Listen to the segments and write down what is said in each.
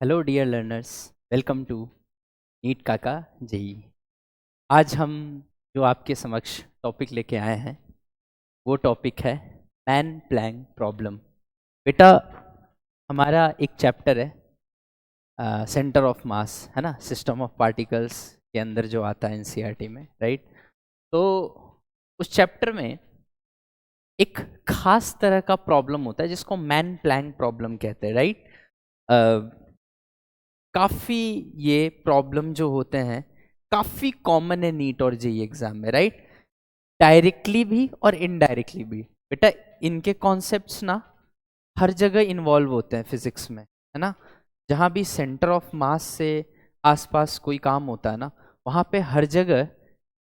Hello dear learners, welcome to NEET Kaka JEE. आज हम जो आपके समक्ष टॉपिक लेके आए हैं वो टॉपिक है मैन प्लैंक प्रॉब्लम। बेटा, हमारा एक चैप्टर है सेंटर ऑफ मास, है ना, सिस्टम ऑफ पार्टिकल्स के अंदर जो आता है एनसीईआरटी में, राइट। तो उस चैप्टर में एक खास तरह का प्रॉब्लम होता है जिसको मैन प्लैंक प्रॉब्लम कहते हैं, राइट। काफ़ी ये प्रॉब्लम जो होते हैं काफ़ी कॉमन है नीट और जेई एग्जाम में, राइट। डायरेक्टली भी और इनडायरेक्टली भी। बेटा, इनके कॉन्सेप्ट्स ना हर जगह इन्वॉल्व होते हैं फिजिक्स में, है ना। जहाँ भी सेंटर ऑफ मास से आसपास कोई काम होता है ना, वहाँ पे हर जगह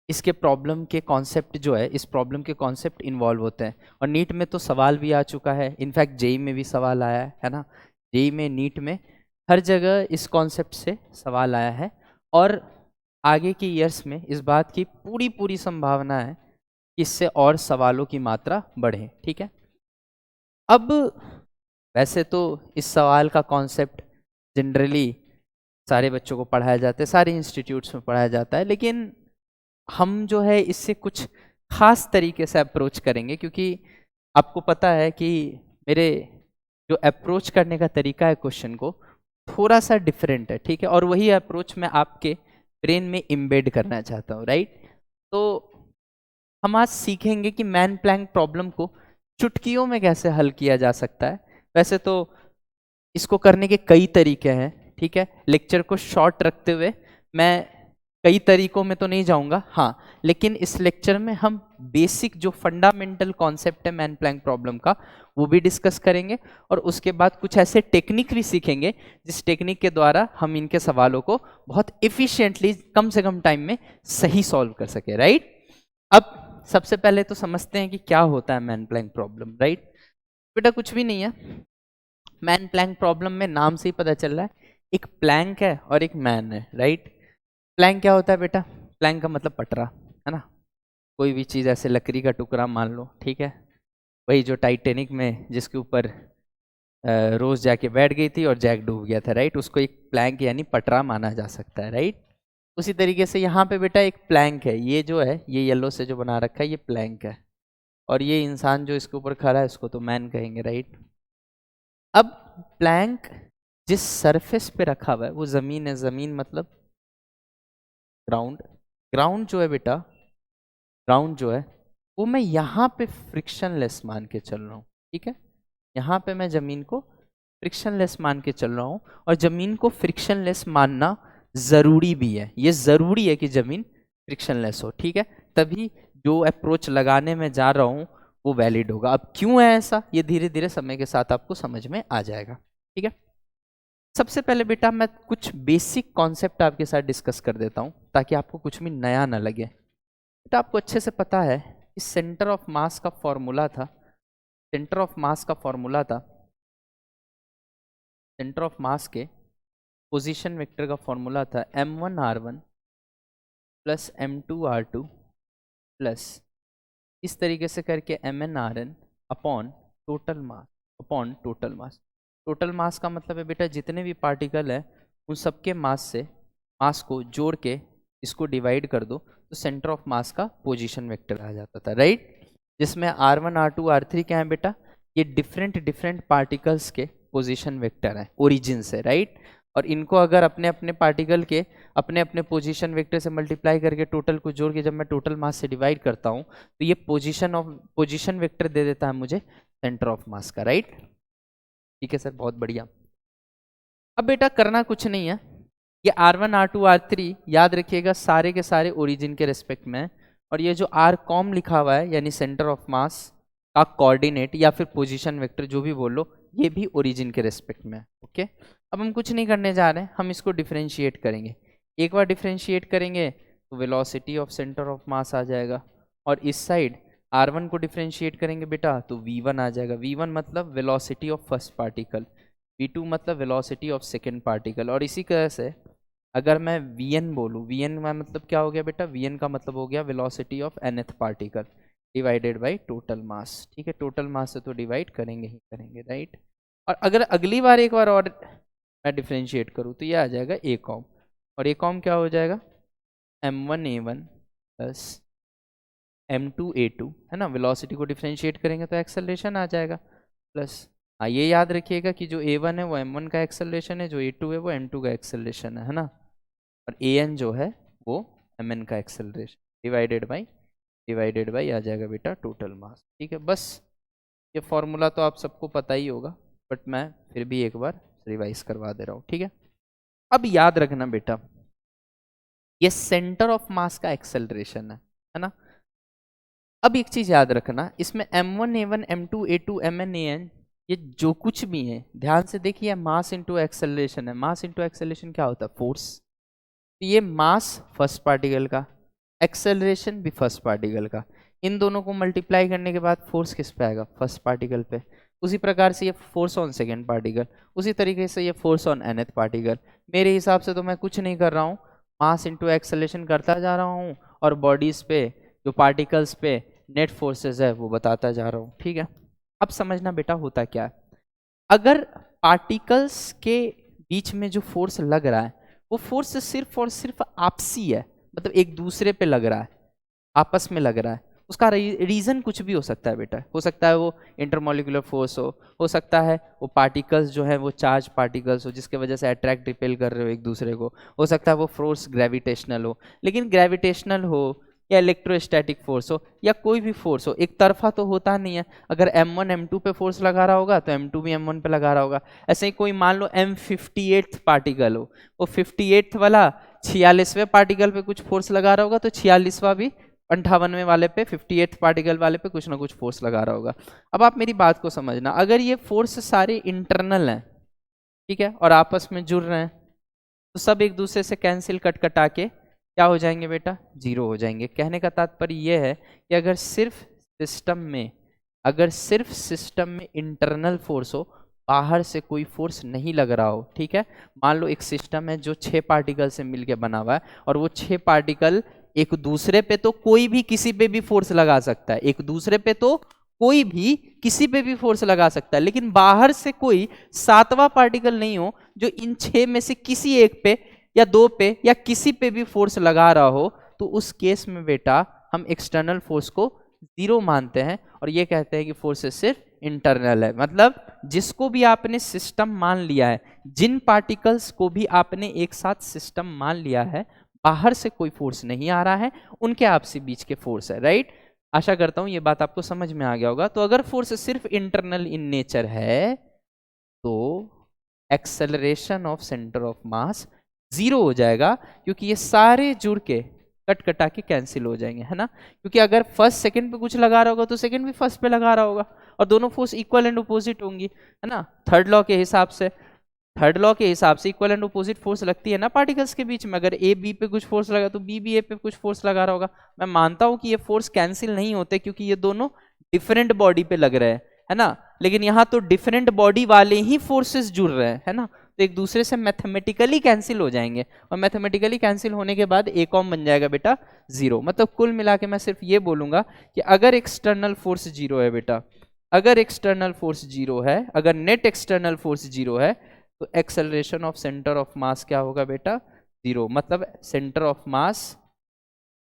इसके प्रॉब्लम के कॉन्सेप्ट जो है, इस प्रॉब्लम के कॉन्सेप्ट इन्वॉल्व होते हैं। और नीट में तो सवाल भी आ चुका है, इनफैक्ट जेई में भी सवाल आया है ना। जेई में, नीट में, हर जगह इस कॉन्सेप्ट से सवाल आया है। और आगे के ईयर्स में इस बात की पूरी पूरी संभावना है कि इससे और सवालों की मात्रा बढ़े, ठीक है। अब वैसे तो इस सवाल का कॉन्सेप्ट जनरली सारे बच्चों को पढ़ाया जाता है, सारे इंस्टीट्यूट्स में पढ़ाया जाता है, लेकिन हम जो है इससे कुछ खास तरीके से अप्रोच करेंगे, क्योंकि आपको पता है कि मेरे जो अप्रोच करने का तरीका है क्वेश्चन को थोड़ा सा डिफरेंट है, ठीक है। और वही अप्रोच मैं आपके ब्रेन में इम्बेड करना चाहता हूँ, राइट। तो हम आज सीखेंगे कि मैन प्लैंक प्रॉब्लम को चुटकियों में कैसे हल किया जा सकता है। वैसे तो इसको करने के कई तरीके हैं, ठीक है। लेक्चर को शॉर्ट रखते हुए मैं कई तरीकों में तो नहीं जाऊंगा, हाँ, लेकिन इस लेक्चर में हम बेसिक जो फंडामेंटल कॉन्सेप्ट है मैन प्लैंक प्रॉब्लम का वो भी डिस्कस करेंगे। और उसके बाद कुछ ऐसे टेक्निक भी सीखेंगे जिस टेक्निक के द्वारा हम इनके सवालों को बहुत इफिशिएंटली कम से कम टाइम में सही सॉल्व कर सके, राइट। अब सबसे पहले तो समझते हैं कि क्या होता है मैन प्लैंक प्रॉब्लम, राइट। बेटा, कुछ भी नहीं है। मैन प्लैंक प्रॉब्लम में नाम से ही पता चल रहा है, एक प्लैंक है और एक मैन है, राइट। प्लैंक क्या होता है बेटा? प्लैंक का मतलब पटरा, है ना। कोई भी चीज़ ऐसे लकड़ी का टुकड़ा मान लो, ठीक है। वही जो टाइटेनिक में जिसके ऊपर रोज जाके बैठ गई थी और जैक डूब गया था, राइट, उसको एक प्लैंक यानी पटरा माना जा सकता है, राइट। उसी तरीके से यहाँ पे बेटा एक प्लैंक है, ये जो है ये येलो से जो बना रखा है ये प्लैंक है। और ये इंसान जो इसके ऊपर खड़ा है इसको तो मैन कहेंगे, राइट। अब प्लैंक जिस सरफेस पे रखा हुआ है वो जमीन है, जमीन मतलब ग्राउंड। ग्राउंड जो है बेटा, ग्राउंड जो है वो मैं यहाँ पे फ्रिक्शनलेस मान के चल रहा हूँ, ठीक है। यहाँ पे मैं जमीन को फ्रिक्शनलेस मान के चल रहा हूँ। और जमीन को फ्रिक्शनलेस मानना जरूरी भी है, ये जरूरी है कि जमीन फ्रिक्शनलेस हो, ठीक है। तभी जो अप्रोच लगाने में जा रहा हूँ वो वैलिड होगा। अब क्यों है ऐसा, ये धीरे धीरे समय के साथ आपको समझ में आ जाएगा, ठीक है। सबसे पहले बेटा मैं कुछ बेसिक कॉन्सेप्ट आपके साथ डिस्कस कर देता हूँ ताकि आपको कुछ भी नया ना लगे। बेटा, आपको अच्छे से पता है कि सेंटर ऑफ मास का फॉर्मूला था, सेंटर ऑफ मास का फॉर्मूला था, सेंटर ऑफ मास के पोजीशन वेक्टर का फॉर्मूला था m1r1 प्लस m2r2 प्लस इस तरीके से करके mn/rn upon total mass, upon total mass. Total mass का मतलब है बेटा जितने भी पार्टिकल है उन सबके मास से मास को जोड़ के इसको डिवाइड कर दो तो सेंटर ऑफ मास का पोजीशन वेक्टर आ जाता था, राइट। जिसमें r1 r2 r3 क्या है बेटा, ये डिफरेंट डिफरेंट पार्टिकल्स के पोजीशन वेक्टर है ओरिजिन से, राइट। और इनको अगर अपने अपने पार्टिकल के अपने अपने पोजीशन वेक्टर से मल्टीप्लाई करके टोटल को जोड़ के जब मैं टोटल मास से डिवाइड करता हूँ तो ये पोजीशन वेक्टर दे देता है मुझे सेंटर ऑफ मास का, राइट। ठीक है सर, बहुत बढ़िया। अब बेटा करना कुछ नहीं है, ये r1 r2 r3 याद रखिएगा सारे के सारे ओरिजिन के रेस्पेक्ट में है। और ये जो r कॉम लिखा हुआ है यानी सेंटर ऑफ मास का कोऑर्डिनेट या फिर पोजीशन वेक्टर जो भी बोलो, ये भी ओरिजिन के रेस्पेक्ट में है, ओके। अब हम कुछ नहीं करने जा रहे हैं, हम इसको डिफरेंशिएट करेंगे। एक बार डिफरेंशिएट करेंगे तो velocity of centre of mass आ जाएगा। और इस साइड r1 को डिफरेंशिएट करेंगे बेटा तो v1 आ जाएगा। v1 मतलब velocity of first particle, v2 मतलब वेलोसिटी ऑफ सेकेंड पार्टिकल। और इसी तरह से अगर मैं vn बोलूँ, vn का मतलब क्या हो गया बेटा, vn का मतलब हो गया velocity of nth particle divided by total mass, ठीक है। टोटल मास से तो डिवाइड करेंगे ही करेंगे, राइट। और अगर अगली बार एक बार और मैं डिफ्रेंशिएट करूँ तो ये आ जाएगा ए कॉम, और ए कॉम क्या हो जाएगा m1a1 प्लस m2a2, है ना। वेलोसिटी को डिफ्रेंशिएट करेंगे तो एक्सेलरेशन आ जाएगा प्लस, हाँ ये याद रखिएगा कि जो a1 है वो m1 का एक्सेलरेशन है, जो a2 है वो m2 का एक्सेलरेशन है ना, और an जो है वो mn का एक्सेलरेशन डिवाइडेड बाई आ जाएगा बेटा टोटल मास। ठीक है, बस ये फॉर्मूला तो आप सबको पता ही होगा, बट मैं फिर भी एक बार रिवाइज करवा दे रहा हूँ। ठीक है, अब याद रखना बेटा ये सेंटर ऑफ मास का एक्सेलरेशन है ना। अब एक चीज याद रखना, इसमें m1a1 m2a2 mnan ये जो कुछ भी है ध्यान से देखिए, मास इंटू एक्सेलरेशन है। मास इंटू एक्सेलरेशन क्या होता है, फोर्स। तो ये मास फर्स्ट पार्टिकल का, एक्सेलरेशन भी फर्स्ट पार्टिकल का, इन दोनों को मल्टीप्लाई करने के बाद फोर्स किस पे आएगा, फर्स्ट पार्टिकल पे। उसी प्रकार से ये फोर्स ऑन सेकेंड पार्टिकल, उसी तरीके से ये फोर्स ऑन nth पार्टिकल। मेरे हिसाब से तो मैं कुछ नहीं कर रहा हूँ, मास इंटू एक्सेलरेशन करता जा रहा हूँ और बॉडीज पे जो पार्टिकल्स पे नेट फोर्सेस है वो बताता जा रहा हूँ। ठीक है, अब समझना बेटा होता क्या है, अगर पार्टिकल्स के बीच में जो फोर्स लग रहा है वो फोर्स सिर्फ और सिर्फ आपसी है, मतलब एक दूसरे पे लग रहा है, आपस में लग रहा है, उसका रीजन कुछ भी हो सकता है बेटा। हो सकता है वो इंटरमोलिकुलर फोर्स हो सकता है वो पार्टिकल्स जो है वो चार्ज पार्टिकल्स हो जिसके वजह से अट्रैक्ट रिपेल कर रहे हो एक दूसरे को, हो सकता है वो फोर्स ग्रेविटेशनल हो। लेकिन ग्रेविटेशनल हो या इलेक्ट्रोस्टैटिक फोर्स हो या कोई भी फोर्स हो, एक तरफा तो होता नहीं है। अगर m1 m2 पे फोर्स लगा रहा होगा तो m2 भी m1 पे लगा रहा होगा। ऐसे ही कोई मान लो m58th पार्टिकल हो, वो 58th वाला 46वें पार्टिकल पे कुछ फोर्स लगा रहा होगा तो 46वां भी 58वें वाले पे, 58th पार्टिकल वाले पे कुछ ना कुछ फोर्स लगा रहा होगा। अब आप मेरी बात को समझना, अगर ये फोर्स सारे इंटरनल हैं, ठीक है, और आपस में जुड़ रहे हैं तो सब एक दूसरे से कैंसिल कट कटा के क्या हो जाएंगे बेटा, जीरो हो जाएंगे। कहने का तात्पर्य यह है कि अगर सिर्फ सिस्टम में इंटरनल फोर्स हो, बाहर से कोई फोर्स नहीं लग रहा हो, ठीक है, मान लो एक सिस्टम है जो 6 पार्टिकल से मिलकर बना हुआ है और वो 6 पार्टिकल एक दूसरे पे तो कोई भी किसी पे भी फोर्स लगा सकता है, एक दूसरे पे तो कोई भी किसी पे भी फोर्स लगा सकता है, लेकिन बाहर से कोई 7वां पार्टिकल नहीं हो जो इन 6 में से किसी एक पे या 2 पे या किसी पे भी फोर्स लगा रहा हो, तो उस केस में बेटा हम एक्सटर्नल फोर्स को 0 मानते हैं और ये कहते हैं कि फोर्स सिर्फ इंटरनल है। मतलब जिसको भी आपने सिस्टम मान लिया है, जिन पार्टिकल्स को भी आपने एक साथ सिस्टम मान लिया है, बाहर से कोई फोर्स नहीं आ रहा है, उनके आपसी बीच के फोर्स है। राइट, आशा करता हूं ये बात आपको समझ में आ गया होगा। तो अगर फोर्स सिर्फ इंटरनल इन नेचर है तो एक्सेलरेशन ऑफ सेंटर ऑफ मास 0 हो जाएगा, क्योंकि ये सारे जुड़ के कट कटा के कैंसिल हो जाएंगे, है ना। क्योंकि अगर फर्स्ट सेकंड पे कुछ लगा रहा होगा तो सेकंड भी फर्स्ट पे लगा रहा होगा और दोनों फोर्स इक्वल एंड अपोजिट होंगी, है ना। थर्ड लॉ के हिसाब से इक्वल एंड अपोजिट फोर्स लगती है ना पार्टिकल्स के बीच में। अगर ए बी पे कुछ फोर्स लगा तो बी भी ए पे कुछ फोर्स लगा रहा होगा। मैं मानता हूं कि ये फोर्स कैंसिल नहीं होते क्योंकि ये दोनों डिफरेंट बॉडी पे लग रहे हैं, है ना, लेकिन यहाँ तो डिफरेंट बॉडी वाले ही फोर्सेस जुड़ रहे हैं, है ना, तो एक दूसरे से मैथमेटिकली कैंसिल हो जाएंगे और मैथमेटिकली कैंसिल होने के बाद ए कॉम बन जाएगा बेटा 0। मतलब कुल मिला के मैं सिर्फ ये बोलूंगा कि अगर एक्सटर्नल फोर्स 0 है बेटा, अगर एक्सटर्नल फोर्स 0 है, अगर नेट एक्सटर्नल फोर्स 0 है तो एक्सेलरेशन ऑफ सेंटर ऑफ मास क्या होगा बेटा, 0। मतलब सेंटर ऑफ मास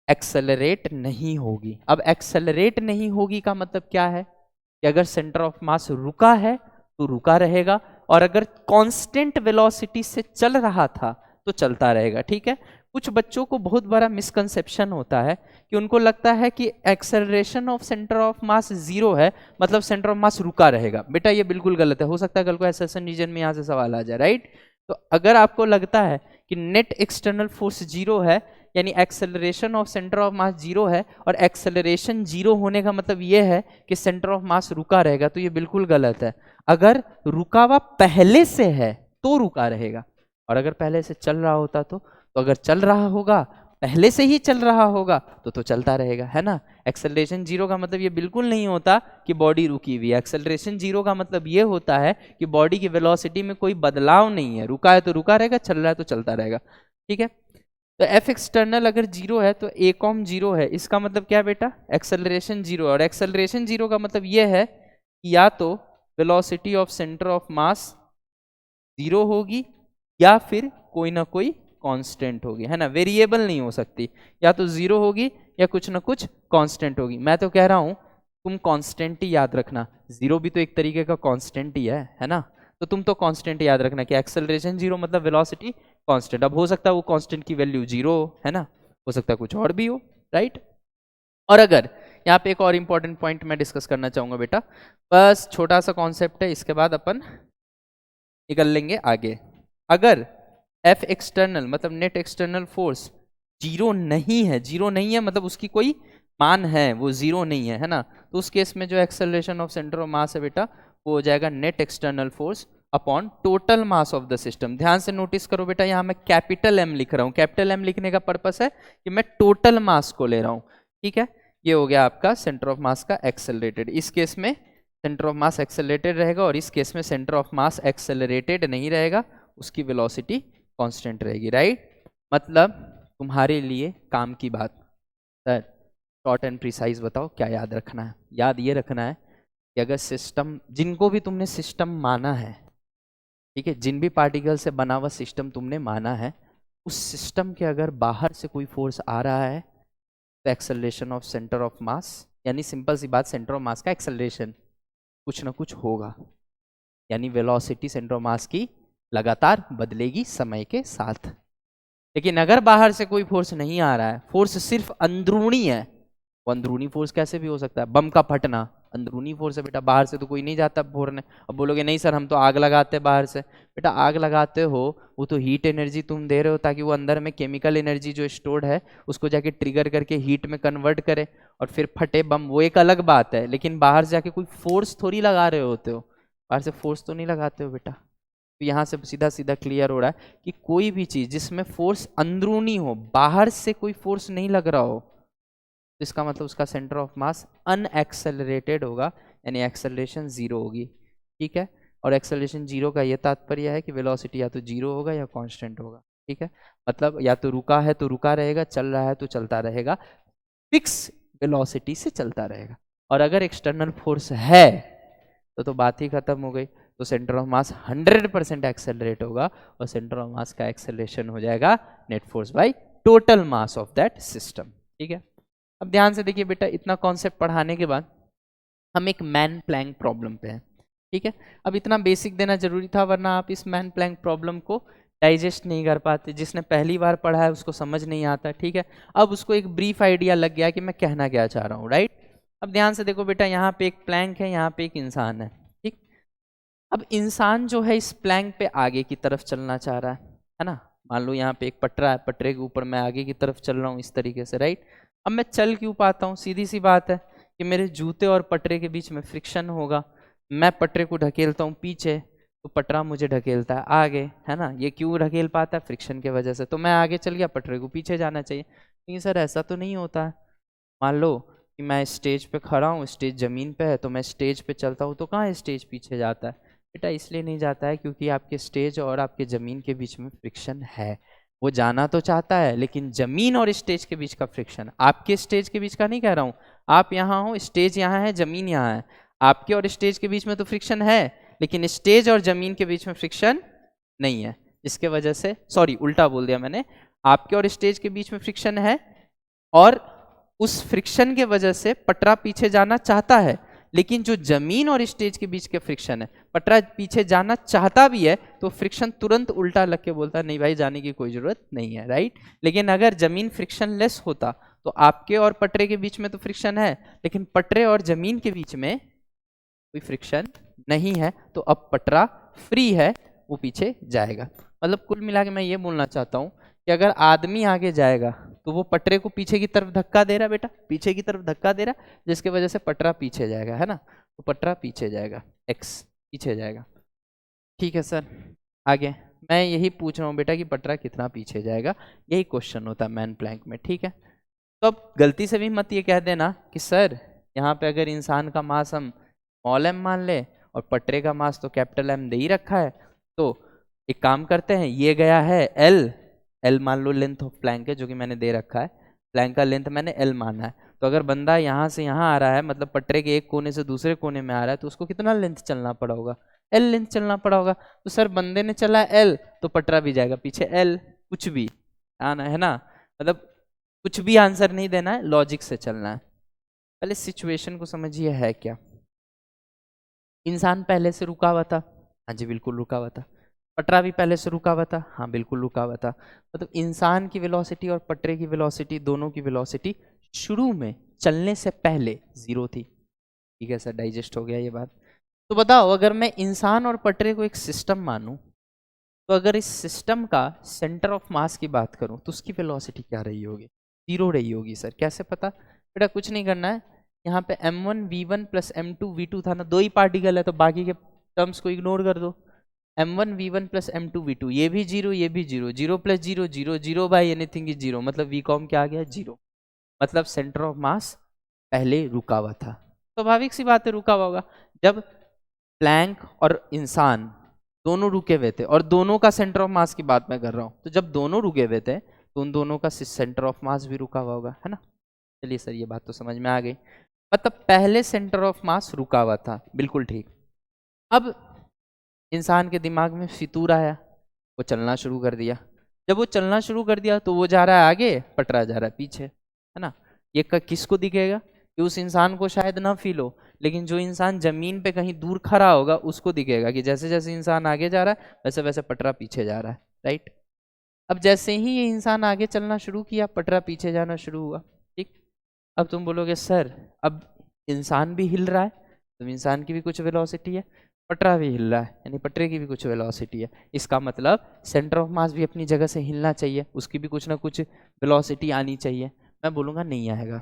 एक्सेलरेट नहीं होगी। अब एक्सेलरेट नहीं होगी का मतलब क्या है कि अगर सेंटर ऑफ मास रुका है तो रुका रहेगा, और अगर कांस्टेंट वेलोसिटी से चल रहा था तो चलता रहेगा। ठीक है, कुछ बच्चों को बहुत बड़ा मिसकंसेप्शन होता है कि उनको लगता है कि एक्सेलरेशन ऑफ सेंटर ऑफ मास 0 है मतलब सेंटर ऑफ मास रुका रहेगा। बेटा ये बिल्कुल गलत है, हो सकता है कल को एसेशन रीजन में यहाँ से सवाल आ जाए। राइट, तो अगर आपको लगता है कि नेट एक्सटर्नल फोर्स 0 है यानी एक्सेलरेशन ऑफ सेंटर ऑफ मास 0 है और एक्सेलरेशन 0 होने का मतलब ये है कि सेंटर ऑफ मास रुका रहेगा, तो ये बिल्कुल गलत है। अगर रुका हुआ पहले से है तो रुका रहेगा, और अगर पहले से चल रहा होता तो अगर चल रहा होगा, पहले से ही चल रहा होगा तो चलता रहेगा, है ना। एक्सेलरेशन 0 का मतलब ये बिल्कुल नहीं होता कि बॉडी रुकी हुई है। एक्सेलरेशन 0 का मतलब ये होता है कि बॉडी की वेलोसिटी में कोई बदलाव नहीं है, रुका है तो रुका रहेगा, चल रहा है तो चलता रहेगा। ठीक है, तो एफ एक्सटर्नल अगर 0 है तो ए कॉम 0 है, इसका मतलब क्या बेटा, एक्सेलरेशन 0। और एक्सेलरेशन 0 का मतलब ये है कि या तो वेलोसिटी ऑफ सेंटर ऑफ मास 0 होगी या फिर कोई ना कोई कांस्टेंट होगी, है ना, वेरिएबल नहीं हो सकती, या तो जीरो होगी या कुछ ना कुछ कांस्टेंट होगी। मैं तो कह रहा हूं तुम कांस्टेंट ही याद रखना, जीरो भी तो एक तरीके का कांस्टेंट ही है ना, तो तुम तो कांस्टेंट याद रखना कि एक्सेलरेशन जीरो मतलब वेलोसिटी कांस्टेंट। अब हो सकता है वो कांस्टेंट की वैल्यू जीरो है ना, हो सकता है कुछ और भी हो, राइट। और अगर यहाँ पे एक और इंपॉर्टेंट पॉइंट मैं डिस्कस करना चाहूंगा बेटा, बस छोटा सा कॉन्सेप्ट है, इसके बाद अपन निकल लेंगे आगे। अगर एफ एक्सटर्नल मतलब नेट एक्सटर्नल फोर्स जीरो नहीं है, जीरो नहीं है मतलब उसकी कोई मान है, वो जीरो नहीं है ना, तो उस केस में जो एक्सेलरेशन ऑफ सेंटर ऑफ मास है बेटा वो हो जाएगा net external force upon total mass of the system. ध्यान से नोटिस करो बेटा, यहाँ मैं कैपिटल एम लिख रहा हूँ, कैपिटल एम लिखने का पर्पस है कि मैं टोटल मास को ले रहा हूँ, ठीक है। ये हो गया आपका सेंटर ऑफ मास का एक्सेलरेटेड, इस केस में सेंटर ऑफ मास एक्सेलरेटेड रहेगा और इस केस में सेंटर ऑफ मास एक्सेलरेटेड नहीं रहेगा, उसकी वेलोसिटी कांस्टेंट रहेगी, राइट। मतलब तुम्हारे लिए काम की बात, सर शॉर्ट एंड प्रिसाइज बताओ क्या याद रखना है। याद ये रखना है कि अगर सिस्टम, जिनको भी तुमने सिस्टम माना है, ठीक है, जिन भी पार्टिकल से बना हुआ सिस्टम तुमने माना है, उस सिस्टम के अगर बाहर से कोई फोर्स आ रहा है तो एक्सेलरेशन ऑफ सेंटर ऑफ मास, यानी सिंपल सी बात सेंटर ऑफ मास का एक्सेलरेशन कुछ ना कुछ होगा, यानी वेलोसिटी सेंटर ऑफ मास की लगातार बदलेगी समय के साथ। लेकिन अगर बाहर से कोई फोर्स नहीं आ रहा है, फोर्स सिर्फ अंदरूनी है, वो अंदरूनी फोर्स कैसे भी हो सकता है, बम का फटना अंदरूनी फोर्स है बेटा, बाहर से तो कोई नहीं जाता फोड़ने। अब बोलोगे नहीं सर हम तो आग लगाते हैं बाहर से, बेटा आग लगाते हो वो तो हीट एनर्जी तुम दे रहे हो ताकि वो अंदर में केमिकल एनर्जी जो स्टोर्ड है उसको जाके ट्रिगर करके हीट में कन्वर्ट करे और फिर फटे बम, वो एक अलग बात है। लेकिन बाहर से जाके कोई फोर्स थोड़ी लगा रहे होते हो, बाहर से फोर्स तो नहीं लगाते हो बेटा। तो यहाँ से सीधा सीधा क्लियर हो रहा है कि कोई भी चीज जिसमें फोर्स अंदरूनी हो, बाहर से कोई फोर्स नहीं लग रहा हो, इसका मतलब उसका सेंटर ऑफ मास अनएक्सेलरेटेड होगा, यानी एक्सेलरेशन जीरो होगी, ठीक है। और एक्सेलरेशन जीरो का ये तात्पर्य है कि वेलोसिटी या तो जीरो होगा या कांस्टेंट होगा, ठीक है। मतलब या तो रुका है तो रुका रहेगा, चल रहा है तो चलता रहेगा, फिक्स वेलोसिटी से चलता रहेगा। और अगर एक्सटर्नल फोर्स है तो बात ही खत्म हो गई, तो सेंटर ऑफ मास 100% एक्सेलरेट होगा और सेंटर ऑफ मास का एक्सेलरेशन हो जाएगा net force by total mass of that system, ठीक है। अब ध्यान से देखिए बेटा, इतना कॉन्सेप्ट पढ़ाने के बाद हम एक मैन प्लैंक प्रॉब्लम पे हैं, ठीक है। अब इतना बेसिक देना जरूरी था, वरना आप इस मैन प्लैंक प्रॉब्लम को डाइजेस्ट नहीं कर पाते, जिसने पहली बार पढ़ा है उसको समझ नहीं आता, ठीक है। अब उसको एक ब्रीफ आइडिया लग गया कि मैं कहना क्या चाह रहा हूँ, राइट। अब ध्यान से देखो बेटा, यहाँ पे एक प्लैंक है, यहाँ पे एक इंसान है, ठीक। अब इंसान जो है इस प्लैंक पे आगे की तरफ चलना चाह रहा है ना, मान लो यहाँ पे एक पटरा है, पटरे के ऊपर मैं आगे की तरफ चल रहा हूँ इस तरीके से, राइट। अब मैं चल क्यों पाता हूँ, सीधी सी बात है कि मेरे जूते और पटरे के बीच में फ्रिक्शन होगा, मैं पटरे को ढकेलता हूँ पीछे तो पटरा मुझे ढकेलता है आगे, है ना। ये क्यों ढकेल पाता है, फ्रिक्शन की वजह से, तो मैं आगे चल गया, पटरे को पीछे जाना चाहिए। लेकिन सर ऐसा तो नहीं होता है, मान लो कि मैं स्टेज पे खड़ा हूँ, स्टेज जमीन पे है, तो मैं स्टेज पे चलता हूँ तो कहाँ स्टेज पीछे जाता है, बेटा इसलिए नहीं जाता है क्योंकि आपके स्टेज और आपके जमीन के बीच में फ्रिक्शन है। वो जाना तो चाहता है लेकिन जमीन और स्टेज के बीच का फ्रिक्शन, आपके स्टेज के बीच का नहीं कह रहा हूँ, आप यहाँ हो, स्टेज यहाँ है, जमीन यहाँ है, आपके और स्टेज के बीच में तो फ्रिक्शन है लेकिन स्टेज और जमीन के बीच में फ्रिक्शन नहीं है। इसके वजह से, सॉरी उल्टा बोल दिया मैंने, आपके और स्टेज के बीच में फ्रिक्शन है और उस फ्रिक्शन के वजह से पटरा पीछे जाना चाहता है, लेकिन जो जमीन और स्टेज के बीच के फ्रिक्शन है, पटरा पीछे जाना चाहता भी है तो फ्रिक्शन तुरंत उल्टा लग के बोलता है नहीं भाई जाने की कोई जरूरत नहीं है, राइट। लेकिन अगर जमीन फ्रिक्शन लेस होता तो आपके और पटरे के बीच में तो फ्रिक्शन है लेकिन पटरे और जमीन के बीच में कोई फ्रिक्शन नहीं है, तो अब पटरा फ्री है, वो पीछे जाएगा। मतलब कुल मिला के मैं ये बोलना चाहता हूँ कि अगर आदमी आगे जाएगा तो वो पटरे को पीछे की तरफ धक्का दे रहा है, बेटा पीछे की तरफ धक्का दे रहा है, जिसके वजह से पटरा पीछे जाएगा, है ना। तो पटरा पीछे जाएगा, एक्स पीछे जाएगा, ठीक है सर। आगे मैं यही पूछ रहा हूँ बेटा कि पटरा कितना पीछे जाएगा, यही क्वेश्चन होता है मैन प्लैंक में, ठीक है। तो अब गलती से भी मत ये कह देना कि सर यहाँ पे अगर इंसान का मास हम स्मॉल एम मान ले और पटरे का मास तो कैपिटल एम दे ही रखा है, तो एक काम करते हैं, ये गया है एल मान लो लेंथ ऑफ प्लैंक है जो कि मैंने दे रखा है, प्लैंक का लेंथ मैंने एल माना है, तो अगर बंदा यहाँ से यहाँ आ रहा है मतलब पटरे के एक कोने से दूसरे कोने में आ रहा है तो उसको कितना लेंथ चलना पड़ा होगा, एल लेंथ चलना पड़ा होगा। तो सर बंदे ने चला एल तो पटरा भी जाएगा पीछे एल, कुछ भी आना है ना, मतलब कुछ भी आंसर नहीं देना है, लॉजिक से चलना है। पहले सिचुएशन को समझिए है क्या। इंसान पहले से रुका हुआ था, हाँ जी बिल्कुल रुका हुआ था। पटरा भी पहले से रुका हुआ था, हाँ बिल्कुल रुका हुआ था। मतलब इंसान की वेलोसिटी और पटरे की वेलोसिटी, दोनों की वेलोसिटी शुरू में चलने से पहले जीरो थी। ठीक है सर, डाइजेस्ट हो गया ये बात। तो बताओ अगर मैं इंसान और पटरे को एक सिस्टम मानूं, तो अगर इस सिस्टम का सेंटर ऑफ मास की बात करूं तो उसकी वेलोसिटी क्या रही होगी? जीरो रही होगी। सर कैसे पता? बेटा कुछ नहीं करना है, यहाँ पे m1 v1 plus m2 v2 था ना, दो ही पार्टिकल है तो बाकी के टर्म्स को इग्नोर कर दो। m1 v1 plus m2 v2, ये भी जीरो ये भी zero, zero plus zero zero, zero by anything is zero, मतलब v कॉम क्या आ गया? जीरो। मतलब सेंटर ऑफ मास पहले रुका हुआ था। स्वाभाविक सी बात है रुका हुआ होगा। जब प्लैंक और इंसान दोनों रुके हुए थे, और दोनों का सेंटर ऑफ मास की बात मैं कर रहा हूं, तो जब दोनों रुके हुए थे तो उन दोनों का सेंटर ऑफ मास भी रुका हुआ होगा, है ना। चलिए सर ये बात तो समझ में आ गई, मतलब पहले सेंटर ऑफ मास रुका हुआ था, बिल्कुल ठीक। अब इंसान के दिमाग में फितूर आया, वो चलना शुरू कर दिया। जब वो चलना शुरू कर दिया तो वो जा रहा है आगे, पटरा जा रहा है पीछे, है ना। ये किसको दिखेगा? कि उस इंसान को शायद ना फील हो, लेकिन जो इंसान जमीन पे कहीं दूर खड़ा होगा उसको दिखेगा कि जैसे जैसे इंसान आगे जा रहा है वैसे वैसे पटरा पीछे जा रहा है, राइट। अब जैसे ही ये इंसान आगे चलना शुरू किया, पटरा पीछे जाना शुरू हुआ, ठीक। अब तुम बोलोगे सर अब इंसान भी हिल रहा है, तो इंसान की भी कुछ वेलोसिटी है, पटरा भी हिल रहा है यानी पटरे की भी कुछ वेलोसिटी है, इसका मतलब सेंटर ऑफ मास भी अपनी जगह से हिलना चाहिए, उसकी भी कुछ ना कुछ वेलोसिटी आनी चाहिए। मैं बोलूँगा नहीं आएगा।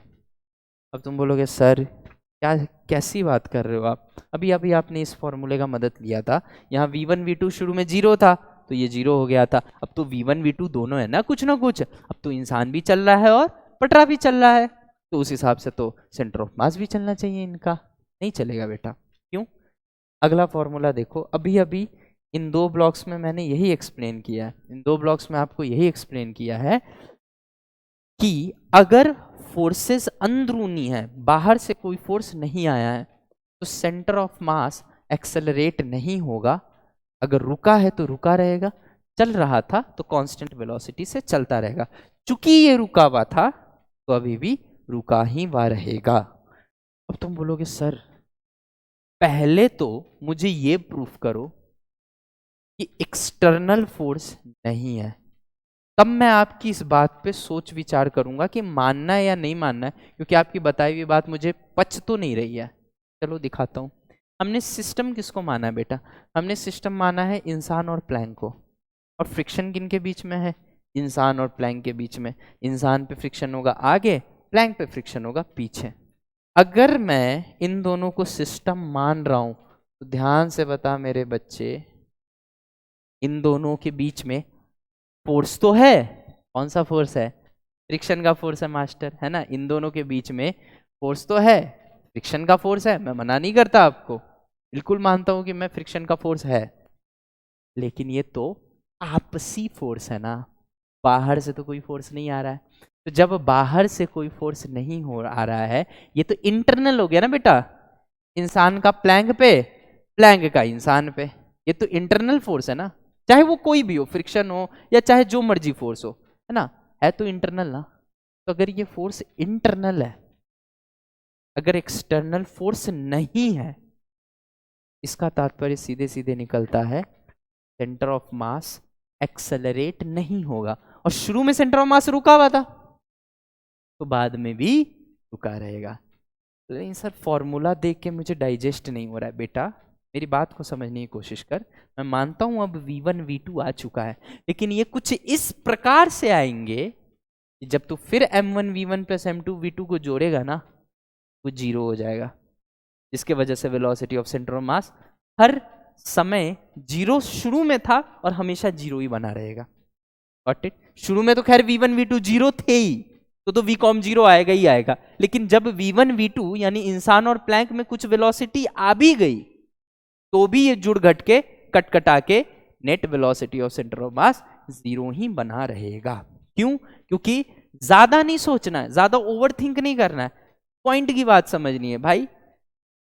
अब तुम बोलोगे सर क्या कैसी बात कर रहे हो आप, अभी अभी आपने इस फॉर्मूले का मदद लिया था, यहाँ v1 v2 शुरू में जीरो था तो ये जीरो हो गया था, अब तो v1 v2 दोनों है ना कुछ ना कुछ, अब तो इंसान भी चल रहा है और पटरा भी चल रहा है, तो उस हिसाब से तो सेंटर ऑफ मास भी चलना चाहिए इनका। नहीं चलेगा बेटा, क्यों? अगला फॉर्मूला देखो, अभी अभी इन दो ब्लॉक्स में मैंने यही एक्सप्लेन किया है, इन दो ब्लॉक्स में आपको यही एक्सप्लेन किया है कि अगर फोर्सेस अंदरूनी है, बाहर से कोई फोर्स नहीं आया है, तो सेंटर ऑफ मास एक्सेलरेट नहीं होगा। अगर रुका है तो रुका रहेगा, चल रहा था तो कांस्टेंट वेलोसिटी से चलता रहेगा। चूंकि ये रुका हुआ था तो अभी भी रुका ही हुआ रहेगा। अब तुम बोलोगे सर पहले तो मुझे ये प्रूफ करो कि एक्सटर्नल फोर्स नहीं है, तब मैं आपकी इस बात पे सोच विचार करूंगा कि मानना है या नहीं मानना है, क्योंकि आपकी बताई हुई बात मुझे पच तो नहीं रही है। चलो दिखाता हूं। हमने सिस्टम किसको माना है बेटा? हमने सिस्टम माना है इंसान और प्लैंक को, और फ्रिक्शन किन के बीच में है? इंसान और प्लैंक के बीच में। इंसान पे फ्रिक्शन होगा आगे, प्लैंक पे फ्रिक्शन होगा पीछे। अगर मैं इन दोनों को सिस्टम मान रहा हूं तो ध्यान से बता मेरे बच्चे, इन दोनों के बीच में फोर्स तो है। कौन सा फोर्स है? फ्रिक्शन का फोर्स है मास्टर, है ना। इन दोनों के बीच में फोर्स तो है, फ्रिक्शन का फोर्स है, मैं मना नहीं करता आपको, बिल्कुल मानता हूं कि मैं फ्रिक्शन का फोर्स है, लेकिन ये तो आपसी फोर्स है ना, बाहर से तो कोई फोर्स नहीं आ रहा है। तो जब बाहर से कोई फोर्स नहीं हो आ रहा है, ये तो इंटरनल हो गया ना बेटा, इंसान का प्लैंक पे, प्लैंक का इंसान पे, ये तो इंटरनल फोर्स है ना, चाहे वो कोई भी हो, फ्रिक्शन हो या चाहे जो मर्जी फोर्स हो, है ना, है तो इंटरनल ना। तो अगर ये फोर्स इंटरनल है, अगर एक्सटर्नल फोर्स नहीं है, इसका तात्पर्य सीधे सीधे निकलता है सेंटर ऑफ मास एक्सेलरेट नहीं होगा, और शुरू में सेंटर ऑफ मास रुका हुआ था तो बाद में भी रुका रहेगा। लेकिन सर फॉर्मूला देख के मुझे डाइजेस्ट नहीं हो रहा है। बेटा मेरी बात को समझने की कोशिश कर, मैं मानता हूं अब v1 v2 आ चुका है, लेकिन ये कुछ इस प्रकार से आएंगे कि जब तू फिर m1 v1 plus m2 v2 को जोड़ेगा ना, वो जीरो हो जाएगा, जिसके वजह से velocity of centre of mass हर समय जीरो शुरू में था और हमेशा जीरो ही बना रहेगा। Got it? शुरू में तो खैर v1 v2 जीरो थे ही, तो v कॉम जीरो आएगा ही आएगा, लेकिन जब v1 v2 यानी इंसान और प्लैंक में कुछ वेलोसिटी आ भी गई तो भी ये जुड़ घट के कट कटा के net velocity of centre of mass zero ही बना रहेगा। क्यों? क्योंकि ज्यादा नहीं सोचना है, ज्यादा ओवर थिंक नहीं करना है, पॉइंट की बात समझनी है भाई।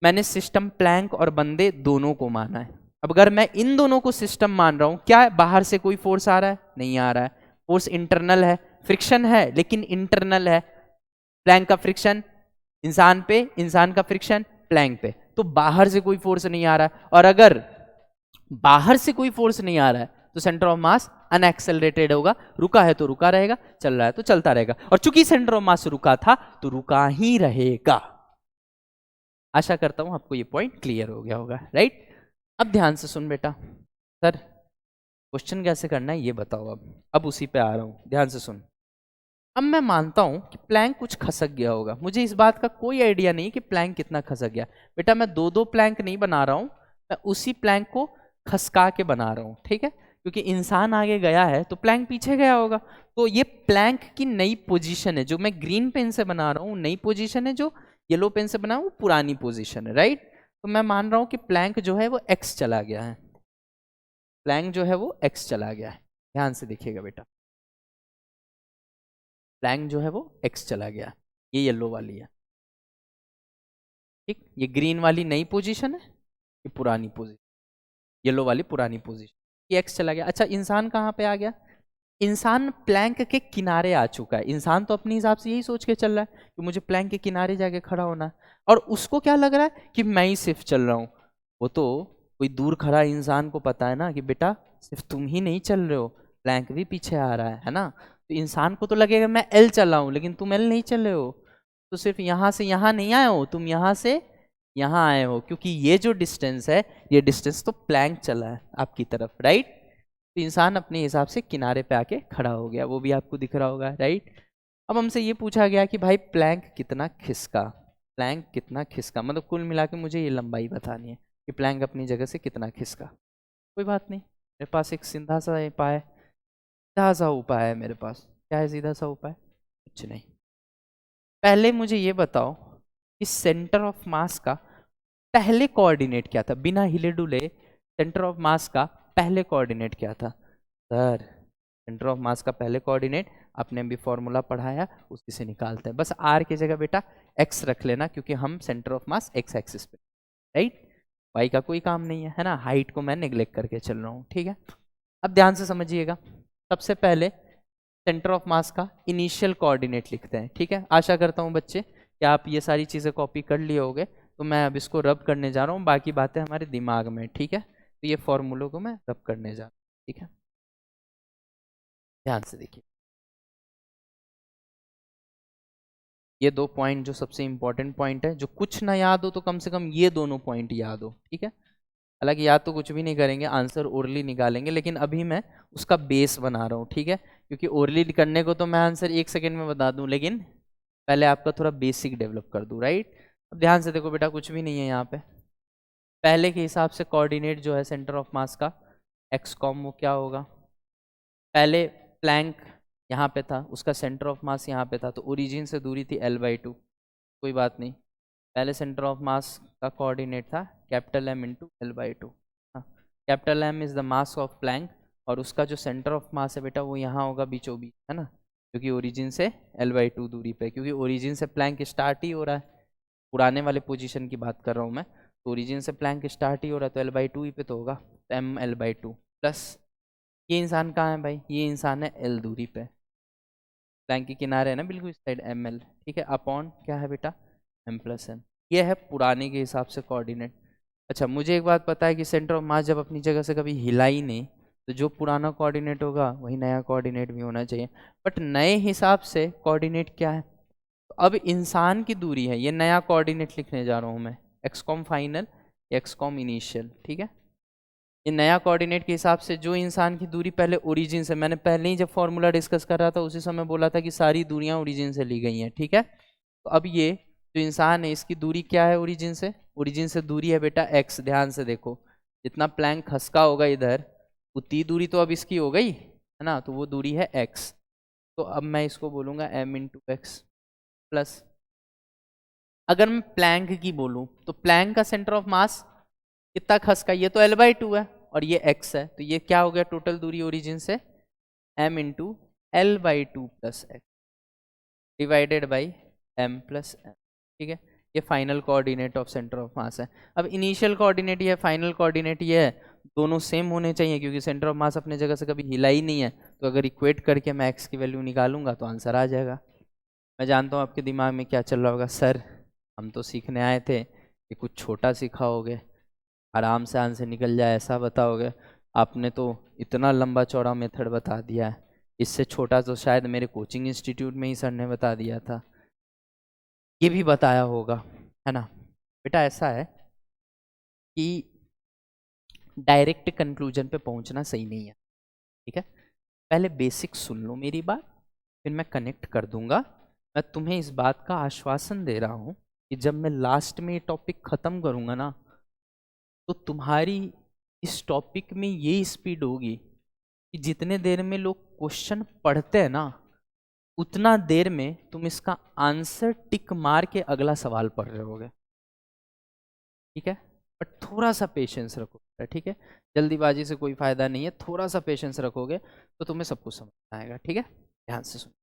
मैंने सिस्टम, प्लैंक और बंदे दोनों को माना है, अब अगर मैं इन दोनों को सिस्टम मान रहा हूं, क्या बाहर से कोई फोर्स आ रहा है? नहीं आ रहा है। फोर्स इंटरनल है, फ्रिक्शन है लेकिन इंटरनल है। प्लैंक का फ्रिक्शन इंसान पे, इंसान का फ्रिक्शन प्लैंक पे, तो बाहर से कोई फोर्स नहीं आ रहा है। और अगर बाहर से कोई फोर्स नहीं आ रहा है तो सेंटर ऑफ मास अनएक्सेलरेटेड होगा, रुका है तो रुका रहेगा, चल रहा है तो चलता रहेगा। और चूंकि सेंटर ऑफ मास रुका था तो रुका ही रहेगा। आशा करता हूं आपको ये पॉइंट क्लियर हो गया होगा, राइट। अब ध्यान से सुन बेटा, सर क्वेश्चन कैसे करना है ये बताओ। अब उसी पे आ रहा हूं, ध्यान से सुन। अब मैं मानता हूं कि प्लैंक कुछ खसक गया होगा, मुझे इस बात का कोई आइडिया नहीं कि प्लैंक कितना खसक गया। बेटा मैं दो दो प्लैंक नहीं बना रहा हूं, मैं उसी प्लैंक को खसका के बना रहा हूं, ठीक है। क्योंकि इंसान आगे गया है तो प्लैंक पीछे गया होगा। तो ये प्लैंक की नई पोजीशन है, जो मैं ग्रीन पेन से बना रहा हूँ नई पोजीशन है, जो येलो पेन से बना वो पुरानी पोजीशन है, राइट। तो मैं मान रहा हूं कि प्लैंक जो है वो एक्स चला गया है, प्लैंक जो है वो एक्स चला गया है। ध्यान से देखिएगा बेटा, प्लैंक जो है वो एक्स चला गया, ये येलो वाली है, ठीक। ये ग्रीन वाली नई पोजीशन है, ये पुरानी पोजीशन, येलो वाली पुरानी पोजीशन, ये एक्स चला गया। अच्छा इंसान कहाँ पे आ गया? इंसान प्लैंक के किनारे आ चुका है। इंसान तो अपने हिसाब से यही सोच के चल रहा है कि मुझे प्लैंक के किनारे जाके खड़ा होना है, और उसको क्या लग रहा है कि मैं ही सिर्फ चल रहा हूँ। वो तो कोई दूर खड़ा इंसान को पता है ना कि बेटा सिर्फ तुम ही नहीं चल रहे हो, प्लैंक भी पीछे आ रहा है ना। तो इंसान को तो लगेगा मैं एल चल रहा हूँ, लेकिन तुम एल नहीं चल रहे हो, तो सिर्फ यहाँ से यहाँ नहीं आए हो, तुम यहाँ से यहाँ आए हो, क्योंकि ये जो डिस्टेंस है ये डिस्टेंस तो प्लैंक चला है आपकी तरफ, राइट। तो इंसान अपने हिसाब से किनारे पे आके खड़ा हो गया, वो भी आपको दिख रहा होगा, राइट। अब हमसे ये पूछा गया कि भाई प्लैंक कितना खिसका, प्लैंक कितना खिसका, मतलब कुल मिला के मुझे ये लंबाई बतानी है कि प्लैंक अपनी जगह से कितना खिसका। कोई बात नहीं, मेरे पास एक सीधा सा उपाय, सीधा सा उपाय है मेरे पास। क्या है सीधा सा उपाय? कुछ नहीं, पहले मुझे ये बताओ कि सेंटर ऑफ मास का पहले कोऑर्डिनेट क्या था, बिना हिले डुले सेंटर ऑफ मास का पहले कोऑर्डिनेट क्या था? सर सेंटर ऑफ मास का पहले कोऑर्डिनेट आपने भी फॉर्मूला पढ़ाया, उसी से निकालते हैं। बस आर की जगह बेटा एक्स रख लेना, क्योंकि हम centre of mass x axis पे, राइट। वाई का कोई काम नहीं है ना, हाइट को मैं नेग्लेक्ट करके चल रहा हूँ, ठीक है। अब ध्यान से समझिएगा, सबसे पहले सेंटर ऑफ मास का इनिशियल कोऑर्डिनेट लिखते हैं, ठीक है। आशा करता हूँ बच्चे कि आप ये सारी चीज़ें कॉपी कर लिए होंगे, तो मैं अब इसको रब करने जा रहा हूँ, बाकी बातें हमारे दिमाग में, ठीक है। तो ये फॉर्मूलों को मैं रब करने जा रहा हूँ, ठीक है। ध्यान से देखिए, ये दो पॉइंट जो सबसे इंपॉर्टेंट पॉइंट है, जो कुछ ना याद हो तो कम से कम ये दोनों पॉइंट याद हो, ठीक है। हालांकि याद तो कुछ भी नहीं करेंगे, आंसर ओरली निकालेंगे, लेकिन अभी मैं उसका बेस बना रहा हूँ, ठीक है। क्योंकि ओरली करने को तो मैं आंसर 1 सेकेंड में बता दूँ, लेकिन पहले आपका थोड़ा बेसिक डेवलप कर दूँ, राइट। अब ध्यान से देखो बेटा, कुछ भी नहीं है यहाँ पे। पहले के हिसाब से कोऑर्डिनेट जो है सेंटर ऑफ मास का एक्स कॉम वो क्या होगा? पहले प्लैंक यहाँ पे था, उसका सेंटर ऑफ मास यहाँ पे था, तो ओरिजिन से दूरी थी L/2, कोई बात नहीं। पहले सेंटर ऑफ मास का कोऑर्डिनेट था कैपिटल M इंटू L/2। हाँ, capital M is the mass of Planck, और उसका जो सेंटर ऑफ मास है बेटा वो यहाँ होगा बीचों बीच, है ना, क्योंकि ओरिजिन से L/2 दूरी पे, क्योंकि ओरिजिन से प्लैंक स्टार्ट ही हो रहा है। पुराने वाले पोजीशन की बात कर रहा हूँ मैं, तो ओरिजिन से प्लैंक स्टार्ट ही हो रहा है, तो L/2 ही पे तो होगा, तो M/2 प्लस ये इंसान कहाँ है भाई? ये इंसान है L दूरी पे, प्लैंक के किनारे है ना बिल्कुल इस साइड, ML, ठीक है, अपॉन क्या है बेटा? M+N। ये है पुराने के हिसाब से कोऑर्डिनेट। अच्छा मुझे एक बात पता है कि सेंटर ऑफ मास जब अपनी जगह से कभी हिला ही नहीं, तो जो पुराना कोऑर्डिनेट होगा वही नया कोऑर्डिनेट भी होना चाहिए। बट नए हिसाब से कोऑर्डिनेट क्या है? तो अब इंसान की दूरी है, ये नया कोऑर्डिनेट लिखने जा रहा हूँ मैं, एक्सकॉम फाइनल, एक्सकॉम इनिशियल, ठीक है। ये नया कोऑर्डिनेट के हिसाब से जो इंसान की दूरी पहले ओरिजिन से, मैंने पहले ही जब फॉर्मूला डिस्कस कर रहा था उसी समय बोला था कि सारी दूरियां ओरिजिन से ली गई हैं, ठीक है। तो अब ये जो इंसान है इसकी दूरी क्या है ओरिजिन से? ओरिजिन से दूरी है बेटा एक्स। ध्यान से देखो, जितना प्लैंक खसका होगा इधर उतनी दूरी तो अब इसकी हो गई है ना, तो वो दूरी है एक्स। तो अब मैं इसको बोलूँगा m इंटू एक्स प्लस, अगर मैं प्लैंक की बोलूँ तो प्लैंक का सेंटर ऑफ मास कितना खसका, ये तो L/2 है और ये x है, तो ये क्या हो गया टोटल दूरी ओरिजिन से? m into L/2 plus x divided by m plus m, ठीक है। ये final coordinate of centre of मास है। अब इनिशियल कोऑर्डिनेट ये है, फाइनल कोऑर्डिनेट ये है, दोनों सेम होने चाहिए क्योंकि सेंटर ऑफ मास अपने जगह से कभी हिला ही नहीं है। तो अगर इक्वेट करके मैं एक्स की वैल्यू निकालूंगा तो आंसर आ जाएगा। मैं जानता हूँ आपके दिमाग में क्या चल रहा होगा, सर हम तो सीखने आए थे कि कुछ छोटा सिखाओगे, आराम से आंसर निकल जाए ऐसा बताओगे। आपने तो इतना लंबा चौड़ा मेथड बता दिया है, इससे छोटा तो शायद मेरे कोचिंग इंस्टीट्यूट में ही सर ने बता दिया था, ये भी बताया होगा, है ना। बेटा ऐसा है कि डायरेक्ट कंक्लूजन पे पहुंचना सही नहीं है, ठीक है। पहले बेसिक सुन लो मेरी बात, फिर मैं कनेक्ट कर दूंगा। मैं तुम्हें इस बात का आश्वासन दे रहा हूं कि जब मैं लास्ट में ये टॉपिक खत्म करूंगा ना, तो तुम्हारी इस टॉपिक में ये स्पीड होगी कि जितने देर में लोग क्वेश्चन पढ़ते हैं ना, उतना देर में तुम इसका आंसर टिक मार के अगला सवाल पढ़ रहे होगे, ठीक है। बट थोड़ा सा पेशेंस रखो, ठीक है। जल्दीबाजी से कोई फायदा नहीं है, थोड़ा सा पेशेंस रखोगे तो तुम्हें सब कुछ समझ आएगा, ठीक है। ध्यान से सुनो,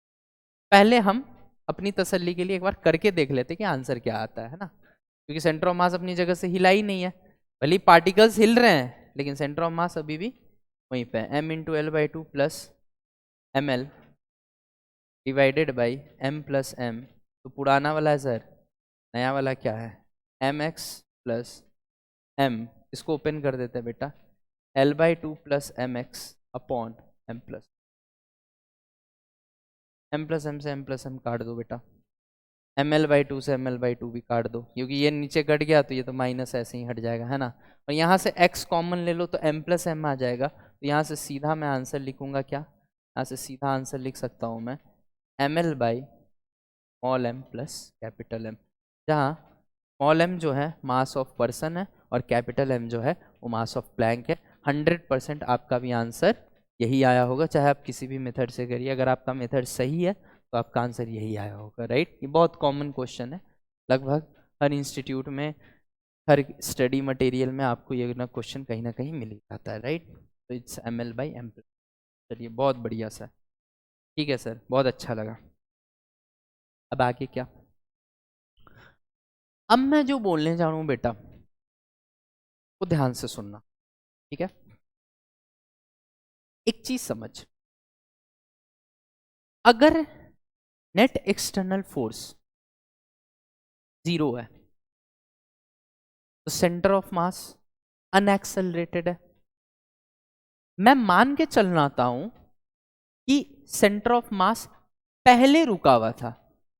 पहले हम अपनी तसल्ली के लिए एक बार करके देख लेते कि आंसर क्या आता है ना, क्योंकि सेंटर ऑफ मास अपनी जगह से हिला ही नहीं है। भले पार्टिकल्स हिल रहे हैं लेकिन सेंटर ऑफ मास अभी भी वहीं पे है। m/l/2 plus ml divided by m plus m। तो पुराना वाला है सर, नया वाला क्या है, mx प्लस m। इसको ओपन कर देते हैं बेटा, l/2 plus mx upon m plus m से m प्लस m काट दो बेटा, ml/2 से ml/2 भी काट दो, क्योंकि ये नीचे कट गया तो ये तो माइनस ऐसे ही हट जाएगा, है ना। और यहाँ से x कॉमन ले लो तो m प्लस m आ जाएगा। तो यहाँ से सीधा मैं आंसर लिखूंगा क्या, यहाँ से सीधा आंसर लिख सकता हूँ मैं ml/स्मॉल m प्लस कैपिटल M, जहाँ स्मॉल m जो है मास ऑफ पर्सन है और कैपिटल M जो है वो मास ऑफ प्लैंक है। 100% आपका भी आंसर यही आया होगा, चाहे आप किसी भी मेथड से करिए। अगर आपका मेथड सही है तो आपका आंसर यही आया होगा, राइट। ये बहुत कॉमन क्वेश्चन है, लगभग हर इंस्टीट्यूट में, हर स्टडी मटेरियल में आपको ये ना क्वेश्चन कहीं ना कहीं मिल ही जाता है, राइट। तो इट्स ml/m। चलिए बहुत बढ़िया सर, ठीक है सर, बहुत अच्छा लगा। अब आगे क्या, अब मैं जो बोलने जा रहा हूँ बेटा वो ध्यान से सुनना, ठीक है। एक चीज समझ, अगर नेट एक्सटर्नल फोर्स 0 है तो सेंटर ऑफ मास अनएक्सेलरेटेड है। मैं मान के चलना चाहता हूं कि सेंटर ऑफ मास पहले रुका हुआ था।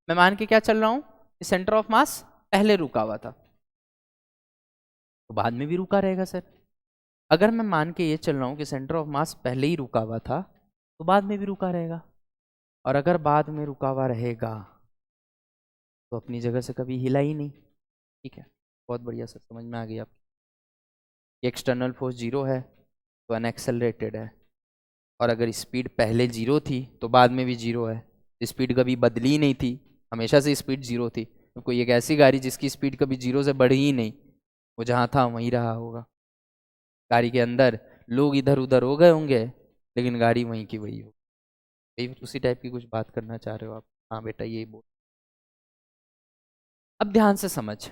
मैं मान के क्या चल रहा हूं कि सेंटर ऑफ मास पहले रुका हुआ था, तो बाद में भी रुका रहेगा सर। अगर मैं मान के ये चल रहा हूं कि सेंटर ऑफ मास पहले ही रुका हुआ था तो बाद में भी रुका रहेगा, और अगर बाद में रुका हुआ रहेगा तो अपनी जगह से कभी हिला ही नहीं, ठीक है। बहुत बढ़िया सर, समझ में आ गई आपकी। एक्सटर्नल फोर्स 0 है तो अनएक्सेलरेटेड है, और अगर स्पीड पहले 0 थी तो बाद में भी 0 है। स्पीड कभी बदली ही नहीं थी, हमेशा से स्पीड 0 थी। तो कोई एक ऐसी गाड़ी जिसकी स्पीड कभी 0 से बढ़ी ही नहीं, वो जहाँ था वहीं रहा होगा। गाड़ी के अंदर लोग इधर उधर हो गए होंगे लेकिन गाड़ी वहीं की वही हो। यही उसी टाइप की कुछ बात करना चाह रहे हो आप? हाँ बेटा यही बोल। अब ध्यान से समझ,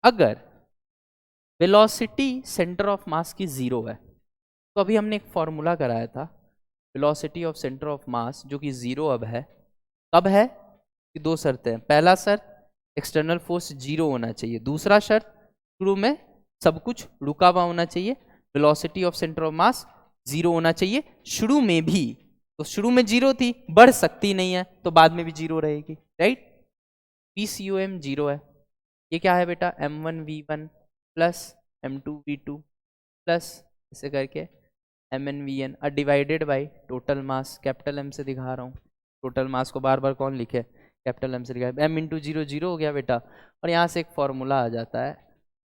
अगर वेलोसिटी सेंटर ऑफ मास की 0 है तो अभी हमने एक फॉर्मूला कराया था, वेलोसिटी ऑफ सेंटर ऑफ मास जो कि 0 अब है। कब है कि दो शर्तें हैं, पहला शर्त एक्सटर्नल फोर्स 0 होना चाहिए, दूसरा शर्त शुरू में सब कुछ रुका हुआ होना चाहिए, वेलोसिटी ऑफ सेंटर ऑफ मास 0 होना चाहिए शुरू में भी। तो शुरू में 0 थी, बढ़ सकती नहीं है, तो बाद में भी 0 रहेगी, राइट। PCOM 0 है, ये क्या है बेटा, m1v1 प्लस m2v2 प्लस ऐसे करके mnvn divided by total mass, capital M से दिखा रहा हूँ। टोटल मास को बार बार कौन लिखे, कैपिटल M से दिखा, m इंटू 0 0 हो गया बेटा। और यहाँ से एक फॉर्मूला आ जाता है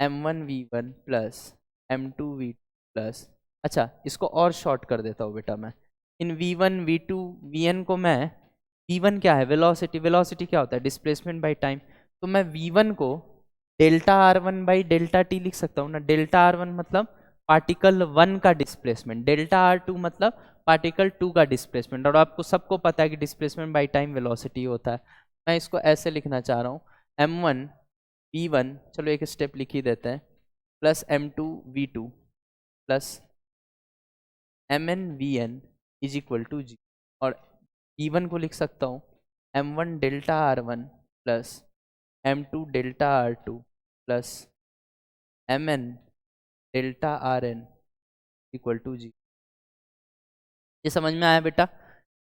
m1v1 प्लस m2v2 प्लस, अच्छा इसको और शॉर्ट कर देता हूँ बेटा मैं, इन v1 v2 vn को मैं, v1 क्या है वेलोसिटी, वेलोसिटी क्या होता है डिस्प्लेसमेंट बाई टाइम, तो मैं v1 को delta r1 by delta t लिख सकता हूँ ना। डेल्टा r1 मतलब पार्टिकल 1 का डिस्प्लेसमेंट, डेल्टा r2 मतलब पार्टिकल 2 का डिस्प्लेसमेंट, और आपको सबको पता है कि डिस्प्लेसमेंट बाय टाइम वेलोसिटी होता है। मैं इसको ऐसे लिखना चाह रहा हूँ m1 v1, चलो एक स्टेप लिख ही देते हैं, plus m2 v2 plus mn vn is equal to G, और v1 को लिख सकता हूँ m1 delta r1 plus m2 delta r2 plus mn delta rn equal to G. ये समझ में आया बेटा?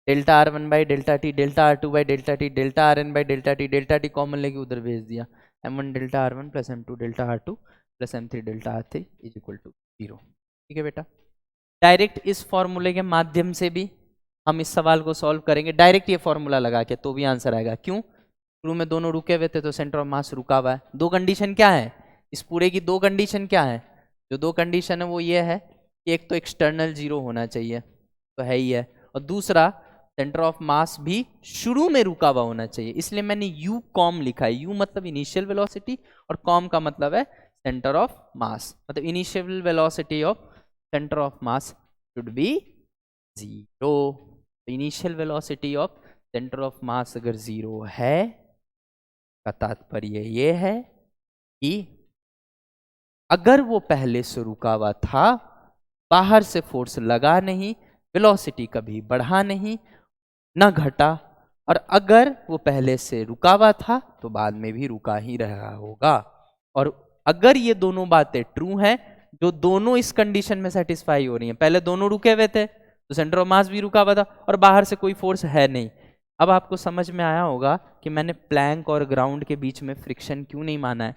Delta r1 by delta T, delta r2 by delta T, delta rn by delta T, delta T common लेके उधर भेज दिया, m1 delta r1 plus m2 delta r2 plus m3 delta r3 is equal to 0। ठीक है बेटा, direct इस फॉर्मूले के माध्यम से भी हम इस सवाल को सॉल्व करेंगे, डायरेक्ट ये फॉर्मूला लगा के तो भी आंसर आएगा। क्यों? शुरू में दोनों रुके हुए थे तो सेंटर ऑफ मास रुका हुआ है। दो कंडीशन क्या है इस पूरे की? दो कंडीशन क्या है? जो दो कंडीशन है वो ये है कि एक तो एक्सटर्नल जीरो होना चाहिए, तो है ही है, और दूसरा सेंटर ऑफ मास भी शुरू में रुका हुआ होना चाहिए, इसलिए मैंने यू कॉम लिखा है। यू मतलब इनिशियल वेलोसिटी और कॉम का मतलब है सेंटर ऑफ मास, मतलब initial velocity of centre of mass should be 0। Initial velocity of centre of मास अगर 0 है का तात्पर्य ये है कि अगर वो पहले से रुका हुआ था, बाहर से फोर्स लगा नहीं, वेलोसिटी कभी बढ़ा नहीं ना घटा, और अगर वो पहले से रुका हुआ था तो बाद में भी रुका ही रहा होगा। और अगर ये दोनों बातें ट्रू हैं, जो दोनों इस कंडीशन में सेटिस्फाई हो रही हैं, पहले दोनों रुके हुए थे तो सेंटर ऑफ मास भी रुका हुआ था और बाहर से कोई फोर्स है नहीं। अब आपको समझ में आया होगा कि मैंने प्लैंक और ग्राउंड के बीच में फ्रिक्शन क्यों नहीं माना है।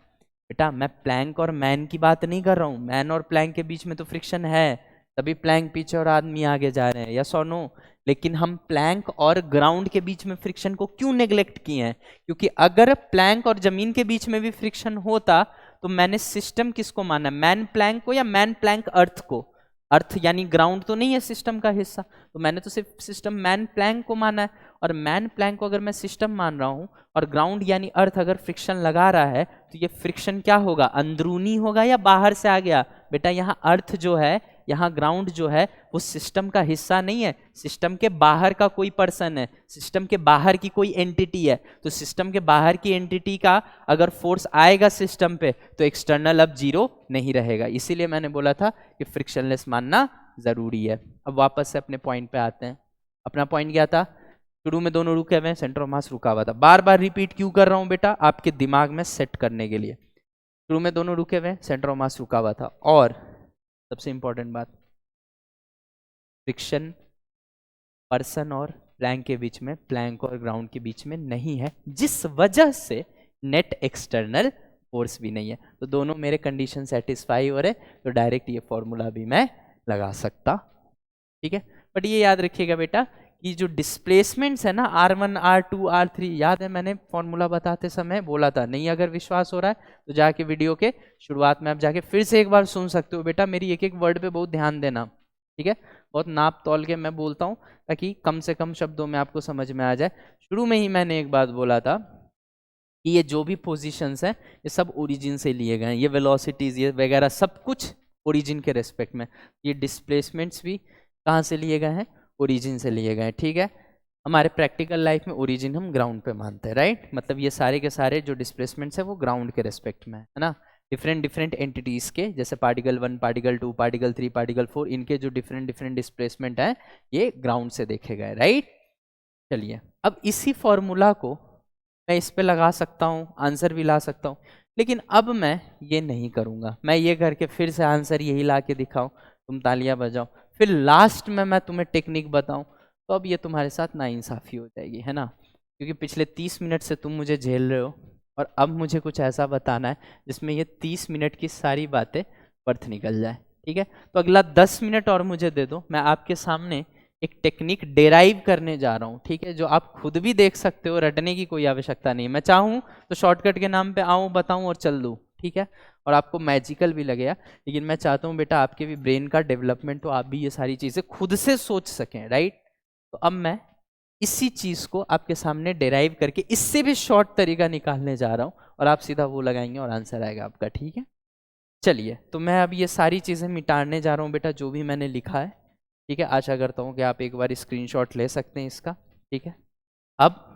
बेटा मैं प्लैंक और मैन की बात नहीं कर रहा हूँ, मैन और प्लैंक के बीच में तो फ्रिक्शन है, तभी प्लैंक पीछे और आदमी आगे जा रहे हैं, यस और नो। लेकिन हम प्लैंक और ग्राउंड के बीच में फ्रिक्शन को क्यों नेग्लेक्ट किए हैं? क्योंकि अगर प्लैंक और जमीन के बीच में भी फ्रिक्शन होता तो मैंने सिस्टम किसको माना? मैन प्लैंक को या मैन प्लैंक अर्थ को? अर्थ यानी ग्राउंड तो नहीं है सिस्टम का हिस्सा, तो मैंने तो सिर्फ सिस्टम मैन प्लैंक को माना है। और मैन प्लैंक को अगर मैं सिस्टम मान रहा हूं और ग्राउंड यानी अर्थ अगर फ्रिक्शन लगा रहा है, तो ये फ्रिक्शन क्या होगा? अंदरूनी होगा या बाहर से आ गया? बेटा यहाँ अर्थ जो है, यहाँ ग्राउंड जो है, वो सिस्टम का हिस्सा नहीं है, सिस्टम के बाहर का कोई पर्सन है, सिस्टम के बाहर की कोई एंटिटी है। तो सिस्टम के बाहर की एंटिटी का अगर फोर्स आएगा सिस्टम पे तो एक्सटर्नल अब 0 नहीं रहेगा। इसीलिए मैंने बोला था कि फ्रिक्शनलेस मानना जरूरी है। अब वापस से अपने पॉइंट पे आते हैं। अपना पॉइंट क्या था? शुरू में दोनों रुके हुए, सेंटर ऑफ मास रुका हुआ था। बार बार रिपीट क्यों कर रहा हूं बेटा? आपके दिमाग में सेट करने के लिए। शुरू में दोनों रुके हुए, सेंटर ऑफ मास रुका हुआ था, और सबसे इंपॉर्टेंट बात, फ्रिक्शन पर्सन और प्लैंक के बीच में, प्लैंक और ग्राउंड के बीच में नहीं है, जिस वजह से नेट एक्सटर्नल फोर्स भी नहीं है। तो दोनों मेरे कंडीशन सेटिस्फाई हो रहे, तो डायरेक्ट ये फॉर्मूला भी मैं लगा सकता। ठीक है, बट ये याद रखिएगा बेटा कि जो डिस्प्लेसमेंट्स है ना, R1 R2 R3, याद है मैंने फॉर्मूला बताते समय बोला था। नहीं अगर विश्वास हो रहा है तो जाके वीडियो के शुरुआत में आप जाके फिर से एक बार सुन सकते हो। बेटा मेरी एक एक वर्ड पे बहुत ध्यान देना, ठीक है? बहुत नाप तौल के मैं बोलता हूँ ताकि कम से कम शब्दों में आपको समझ में आ जाए। शुरू में ही मैंने एक बात बोला था कि ये जो भी पोजीशंस हैं ये सब ओरिजिन से लिए गए हैं, ये वेलोसिटीज ये वगैरह सब कुछ ओरिजिन के रेस्पेक्ट में। ये डिस्प्लेसमेंट्स भी कहाँ से लिए गए हैं? ओरिजिन से लिए गए हैं। ठीक है, हमारे प्रैक्टिकल लाइफ में ओरिजिन हम ग्राउंड पे मानते हैं, राइट? मतलब ये सारे के सारे जो डिस्प्लेसमेंट्स है वो ग्राउंड के रेस्पेक्ट में है ना। डिफरेंट डिफरेंट एंटिटीज के, जैसे पार्टिकल 1 पार्टिकल 2 पार्टिकल 3 पार्टिकल 4, इनके जो डिफरेंट डिफरेंट डिस्प्लेसमेंट है ये ग्राउंड से देखे गए, राइट? चलिए, अब इसी फॉर्मूला को मैं इस पे लगा सकता हूँ, आंसर भी ला सकता हूँ, लेकिन अब मैं ये नहीं करूँगा। मैं ये करके फिर से आंसर यही ला के दिखाऊँ, तुम तालियां बजाओ, फिर लास्ट में मैं तुम्हें टेक्निक बताऊं, तो अब ये तुम्हारे साथ नाइंसाफी हो जाएगी, है ना? क्योंकि पिछले 30 मिनट से तुम मुझे झेल रहे हो और अब मुझे कुछ ऐसा बताना है जिसमें ये 30 मिनट की सारी बातें व्यर्थ निकल जाए। ठीक है, तो अगला 10 मिनट और मुझे दे दो, मैं आपके सामने एक टेक्निक डेराइव करने जा रहा हूँ, ठीक है? जो आप खुद भी देख सकते हो, रटने की कोई आवश्यकता नहीं। मैं चाहूँ तो शॉर्टकट के नाम पे आऊँ, बताऊँ और चल दूँ, ठीक है? और आपको मैजिकल भी लगेगा, लेकिन मैं चाहता हूँ बेटा आपके भी ब्रेन का डेवलपमेंट, तो आप भी ये सारी चीज़ें खुद से सोच सकें, राइट? तो अब मैं इसी चीज़ को आपके सामने डेराइव करके इससे भी शॉर्ट तरीका निकालने जा रहा हूँ, और आप सीधा वो लगाएंगे और आंसर आएगा आपका, ठीक है? चलिए, तो मैं अब ये सारी चीज़ें मिटाने जा रहा हूँ बेटा, जो भी मैंने लिखा है, ठीक है? आशा करता हूँ कि आप एक बार स्क्रीनशॉट ले सकते हैं इसका, ठीक है? अब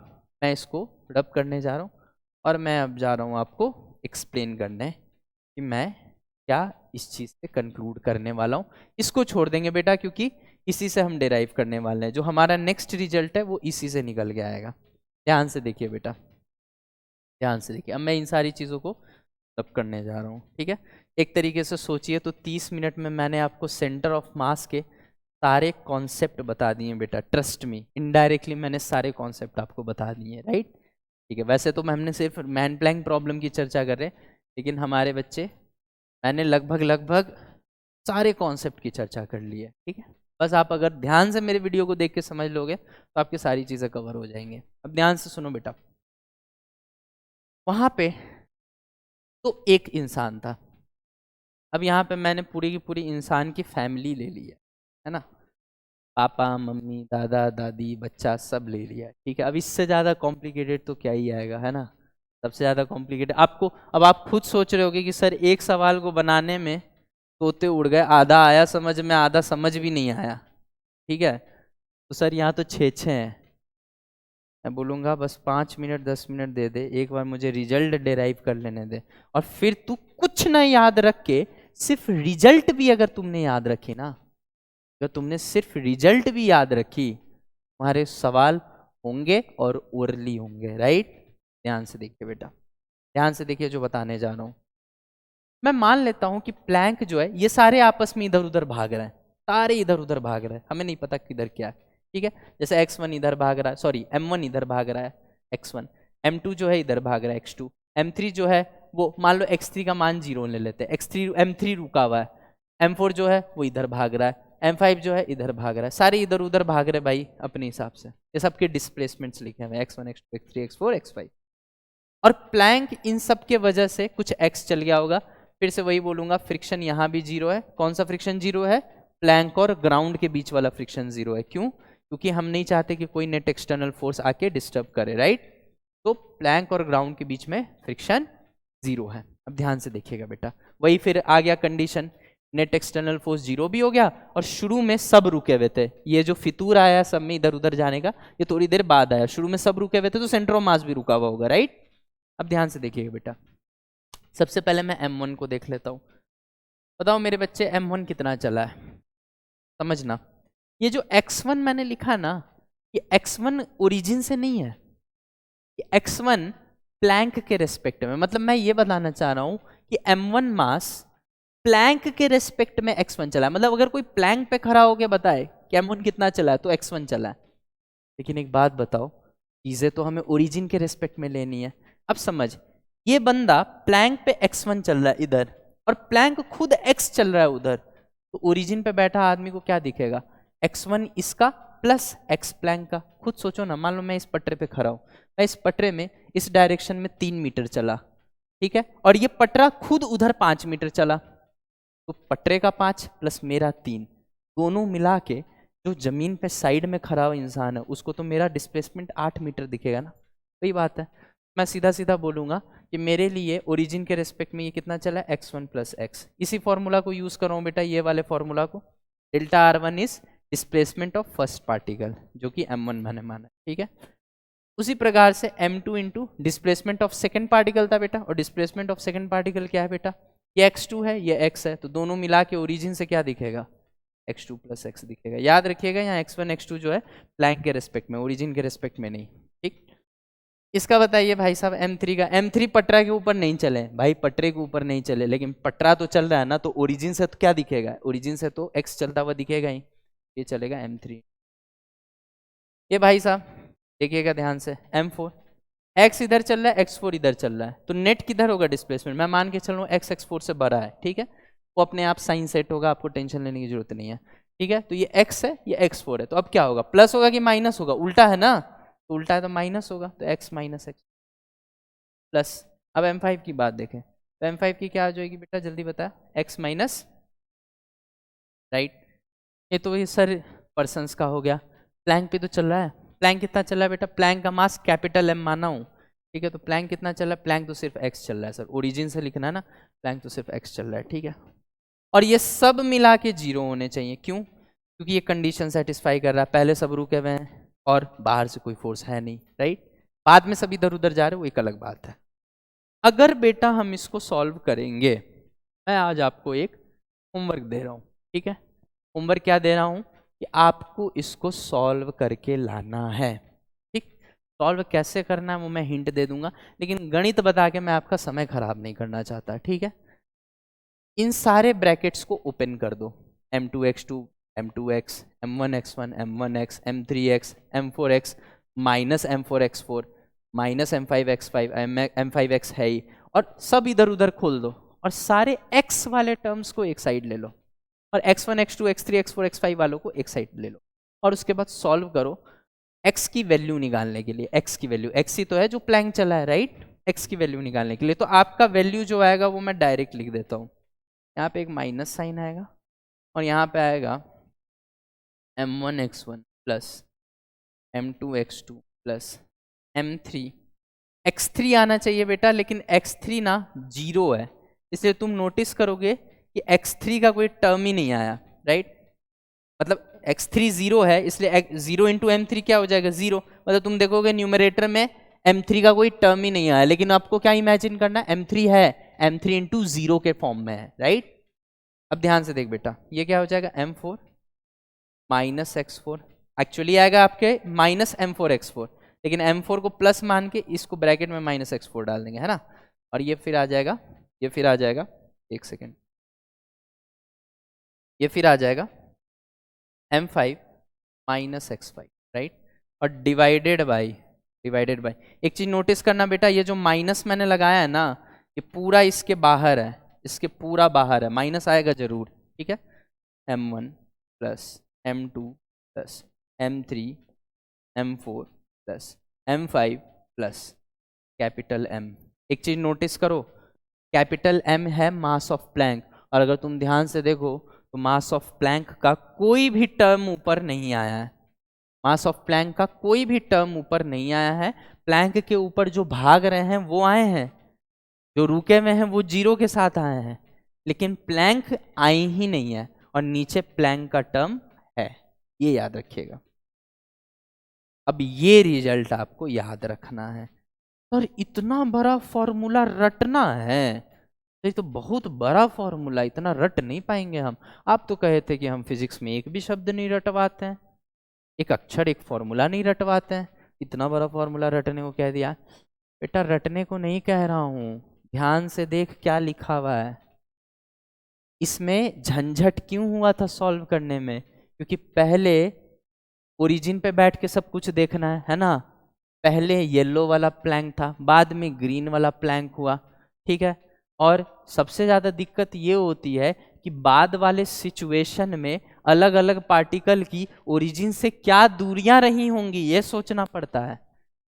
मैं इसको रब करने जा रहा हूँ और मैं अब जा रहा हूँ आपको एक्सप्लेन करने कि मैं क्या इस चीज़ से कंक्लूड करने वाला हूँ। इसको छोड़ देंगे बेटा, क्योंकि इसी से हम डिराइव करने वाले हैं। जो हमारा नेक्स्ट रिजल्ट है वो इसी से निकल के आएगा। ध्यान से देखिए बेटा, ध्यान से देखिए। अब मैं इन सारी चीज़ों को तब करने जा रहा हूँ, ठीक है। एक तरीके से सोचिए तो 30 मिनट में मैंने आपको सेंटर ऑफ मास के सारे कॉन्सेप्ट बता दिए बेटा। ट्रस्ट मी, इनडायरेक्टली मैंने सारे कॉन्सेप्ट आपको बता दिए, राइट। ठीक है, वैसे तो हमने सिर्फ मैन प्लैंक प्रॉब्लम की चर्चा कर रहे हैं, लेकिन हमारे बच्चे, मैंने लगभग सारे कॉन्सेप्ट की चर्चा कर ली है, ठीक है। बस आप अगर ध्यान से मेरे वीडियो को देख के समझ लोगे तो आपकी सारी चीज़ें कवर हो जाएंगे। अब ध्यान से सुनो बेटा, वहाँ पे तो एक इंसान था। अब यहाँ पे मैंने पूरी की पूरी इंसान की फैमिली ले ली है ना। पापा मम्मी दादा दादी बच्चा सब ले लिया, ठीक है। अब इससे ज़्यादा कॉम्प्लिकेटेड तो क्या ही आएगा, है ना। सबसे ज़्यादा कॉम्प्लिकेटेड आपको, अब आप खुद सोच रहे होगे कि सर एक सवाल को बनाने में तोते उड़ गए, आधा आया समझ में, आधा समझ भी नहीं आया, ठीक है। तो सर यहाँ तो 6 हैं। मैं बोलूँगा बस 5 मिनट 10 मिनट दे दे, एक बार मुझे रिजल्ट डिराइव कर लेने दे, और फिर तू कुछ ना याद रख के, सिर्फ रिजल्ट भी अगर तुमने याद रखी ना, अगर तुमने सिर्फ रिजल्ट भी याद रखी, तुम्हारे सवाल होंगे और ओरली होंगे, राइट। ध्यान से देखिए बेटा, ध्यान से देखिए जो बताने जा रहा हूँ। मैं मान लेता हूं कि प्लैंक जो है, ये सारे आपस में इधर उधर भाग रहे हैं, सारे इधर उधर भाग रहे हैं, हमें नहीं पता किधर क्या है, ठीक है। जैसे x1 इधर भाग रहा है, सॉरी m1 इधर भाग रहा है x1, m2 जो है इधर भाग रहा है x2, m3 जो है वो मान लो x3 का मान 0 ले लेते हैं, x3 m3 रुका हुआ है, m4 जो है वो इधर भाग रहा है, m5 जो है इधर भाग रहा है, सारे इधर उधर भाग रहे भाई अपने हिसाब से। ये सबके डिस्प्लेसमेंट्स लिखे हुए x1 x2 x3 x4 x5, और प्लैंक इन सब के वजह से कुछ x चल गया होगा। फिर से वही बोलूंगा, फ्रिक्शन यहाँ भी 0 है। कौन सा फ्रिक्शन 0 है? प्लैंक और ग्राउंड के बीच वाला फ्रिक्शन 0 है। क्यों? क्योंकि हम नहीं चाहते कि कोई नेट एक्सटर्नल फोर्स आके डिस्टर्ब करे, राइट। तो प्लैंक और ग्राउंड के बीच में फ्रिक्शन 0 है। अब ध्यान से देखिएगा बेटा, वही फिर आ गया कंडीशन, नेट एक्सटर्नल फोर्स 0 भी हो गया, और शुरू में सब रुके हुए थे। ये जो फितूर आया सब में इधर उधर जाने का, ये थोड़ी देर बाद आया, शुरू में सब रुके हुए थे तो सेंटर ऑफ मास भी रुका हुआ होगा, राइट। अब ध्यान से देखिएगा बेटा, सबसे पहले मैं m1 को देख लेता हूँ। बताओ मेरे बच्चे m1 कितना चला है, समझना। ये जो x1 मैंने लिखा ना, ये x1 ओरिजिन से नहीं है, ये x1 प्लैंक के रेस्पेक्ट में, मतलब मैं ये बताना चाह रहा हूँ कि m1 मास प्लैंक के रेस्पेक्ट में x1 चला है। मतलब अगर कोई प्लैंक पे खड़ा होकर बताए कि m1 कितना चला है तो x1 चला है। लेकिन एक बात बताओ, चीजें तो हमें ओरिजिन के रेस्पेक्ट में लेनी है। अब समझ, ये बंदा प्लैंक पे x1 चल रहा है इधर, और प्लैंक खुद x चल रहा है उधर, तो ओरिजिन पे बैठा आदमी को क्या दिखेगा? x1 इसका प्लस x प्लैंक का। खुद सोचो ना, मान लो मैं इस पटरे पे खड़ा हूं, मैं इस पटरे में इस डायरेक्शन में 3 मीटर चला, ठीक है, और ये पटरा खुद उधर 5 मीटर चला, तो पटरे का 5 प्लस मेरा 3, दोनों मिला के जो जमीन पे साइड में खड़ा हुआ इंसान है उसको तो मेरा डिस्प्लेसमेंट 8 मीटर दिखेगा ना। वही बात है, मैं सीधा सीधा बोलूंगा कि मेरे लिए ओरिजिन के रेस्पेक्ट में ये कितना चला है? x1 plus x. इसी फॉर्मूला को यूज कर रहा हूं बेटा, ये वाले फॉर्मूला को, delta r1 is displacement of first particle, जो कि m1 मैंने माना, ठीक है। उसी प्रकार से m2 into displacement of second particle था बेटा, और डिस्प्लेसमेंट ऑफ सेकेंड पार्टिकल क्या है बेटा? ये x2 है, ये x है, तो दोनों मिला के ओरिजिन से क्या दिखेगा? x2 प्लस एक्स दिखेगा। याद रखिएगा यहाँ x1 x2 जो है प्लैंक के रेस्पेक्ट में, ओरिजिन के रेस्पेक्ट में नहीं, ठीक। इसका बताइए भाई साहब m3 का, m3 पटरा के ऊपर नहीं चले भाई, पटरे के ऊपर नहीं चले, लेकिन पटरा तो चल रहा है ना, तो ओरिजिन से तो क्या दिखेगा? ओरिजिन से तो x चलता हुआ दिखेगा ही, ये चलेगा m3। ये भाई साहब देखिएगा ध्यान से, m4, x इधर चल रहा है, x4 इधर चल रहा है, तो नेट किधर होगा डिस्प्लेसमेंट? मैं मान के चल रहा हूँ x x4 से बड़ा है, ठीक है, वो अपने आप साइन सेट होगा, आपको टेंशन लेने की जरूरत नहीं है, ठीक है। तो ये x है, ये x4 है, तो अब क्या होगा? प्लस होगा कि माइनस होगा? उल्टा है ना, तो उल्टा है तो माइनस होगा, तो x माइनस एक्स प्लस। अब m5 की बात देखें, तो m5 की क्या आ जाएगी बेटा, जल्दी बता? x minus, right. ये तो ये सर पर्सन्स का हो गया, प्लैंक पे तो चल रहा है। प्लैंक कितना चल रहा है बेटा? प्लैंक का मास कैपिटल M माना हूँ, ठीक है, तो प्लैंक कितना चल रहा है? प्लैंक तो सिर्फ x चल रहा है सर, ओरिजिन से लिखना है ना, प्लैंक तो सिर्फ x चल रहा है, ठीक है। और ये सब मिला के 0 होने चाहिए, क्यों? क्योंकि ये कंडीशन सेटिस्फाई कर रहा है, पहले सब रुके हुए हैं और बाहर से कोई फोर्स है नहीं, राइट। बाद में सब इधर उधर जा रहे हो, एक अलग बात है। अगर बेटा हम इसको सॉल्व करेंगे, मैं आज आपको एक होमवर्क दे रहा हूँ, ठीक है। होमवर्क क्या दे रहा हूँ कि आपको इसको सॉल्व करके लाना है, ठीक। सॉल्व कैसे करना है वो मैं हिंट दे दूंगा, लेकिन गणित बता के मैं आपका समय खराब नहीं करना चाहता, ठीक है। इन सारे ब्रैकेट्स को ओपन कर दो, m2x2, m2x, m1x1, m1x, m3x, m4x, minus m4x4, minus m5x5, m5x है ही, और सब इधर उधर खोल दो और सारे x वाले टर्म्स को एक साइड ले लो और x1, x2, x3, x4, x5 वालों को एक साइड ले लो और उसके बाद सॉल्व करो x की वैल्यू निकालने के लिए। x की वैल्यू, x ही तो है जो प्लैंक चला है, राइट। x की वैल्यू निकालने के लिए तो आपका वैल्यू जो आएगा वो मैं डायरेक्ट लिख देता हूँ। यहाँ पे एक माइनस साइन आएगा और यहाँ पे आएगा m1x1 plus m2x2 plus m3 x3 आना चाहिए बेटा, लेकिन x3 ना 0 है, इसलिए तुम नोटिस करोगे कि x3 का कोई टर्म ही नहीं आया, राइट। मतलब x3 0 है, इसलिए 0 इंटू m3 क्या हो जाएगा 0, मतलब तुम देखोगे न्यूमरेटर में m3 का कोई टर्म ही नहीं आया, लेकिन आपको क्या इमेजिन करना है, m3 है, m3 इंटू 0 के फॉर्म में है, राइट। अब ध्यान से देख बेटा, ये क्या हो जाएगा m4 माइनस x4, एक्चुअली आएगा आपके माइनस m4x4, लेकिन m4 को प्लस मान के इसको ब्रैकेट में माइनस x4 डाल देंगे, है ना। और ये फिर आ जाएगा, ये फिर आ जाएगा, एक सेकेंड, ये फिर आ जाएगा m5 माइनस x5, राइट। और डिवाइडेड बाई एक चीज नोटिस करना बेटा, ये जो माइनस मैंने लगाया है ना, ये पूरा इसके बाहर है, इसके पूरा बाहर है, माइनस आएगा जरूर, ठीक है। m1 plus m2 plus m3 m4 plus m5 plus capital M। एक चीज नोटिस करो, कैपिटल M है मास ऑफ प्लैंक, और अगर तुम ध्यान से देखो तो मास ऑफ प्लैंक का कोई भी टर्म ऊपर नहीं आया है, मास ऑफ प्लैंक का कोई भी टर्म ऊपर नहीं आया है। प्लैंक के ऊपर जो भाग रहे हैं वो आए हैं, जो रुके हुए हैं वो 0 के साथ आए हैं, लेकिन प्लैंक आई ही नहीं है, और नीचे प्लैंक का टर्म है, ये याद रखिएगा। अब ये रिजल्ट आपको याद रखना है, और इतना बड़ा फॉर्मूला रटना है, ये तो बहुत बड़ा फॉर्मूला, इतना रट नहीं पाएंगे हम। आप तो कहे थे कि हम फिजिक्स में एक भी शब्द नहीं रटवाते हैं, एक अक्षर एक फॉर्मूला नहीं रटवाते हैं, इतना बड़ा फॉर्मूला रटने को कह दिया। बेटा रटने को नहीं कह रहा हूं, ध्यान से देख क्या लिखा हुआ है। इसमें झंझट क्यों हुआ था सॉल्व करने में, क्योंकि पहले ओरिजिन पे बैठ के सब कुछ देखना है ना। पहले येलो वाला प्लैंक था, बाद में ग्रीन वाला प्लैंक हुआ, ठीक है। और सबसे ज्यादा दिक्कत ये होती है कि बाद वाले सिचुएशन में अलग अलग पार्टिकल की ओरिजिन से क्या दूरियां रही होंगी ये सोचना पड़ता है।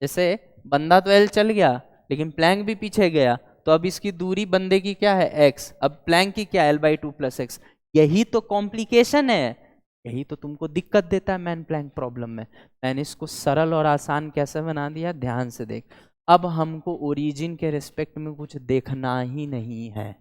जैसे बंदा तो एल चल गया, लेकिन प्लैंक भी पीछे गया, तो अब इसकी दूरी बंदे की क्या है x, अब प्लैंक की क्या l/2 + x। यही तो कॉम्प्लिकेशन है, यही तो तुमको दिक्कत देता है मैन प्लैंक प्रॉब्लम में। मैंने इसको सरल और आसान कैसे बना दिया, ध्यान से देख। अब हमको ओरिजिन के रिस्पेक्ट में कुछ देखना ही नहीं है,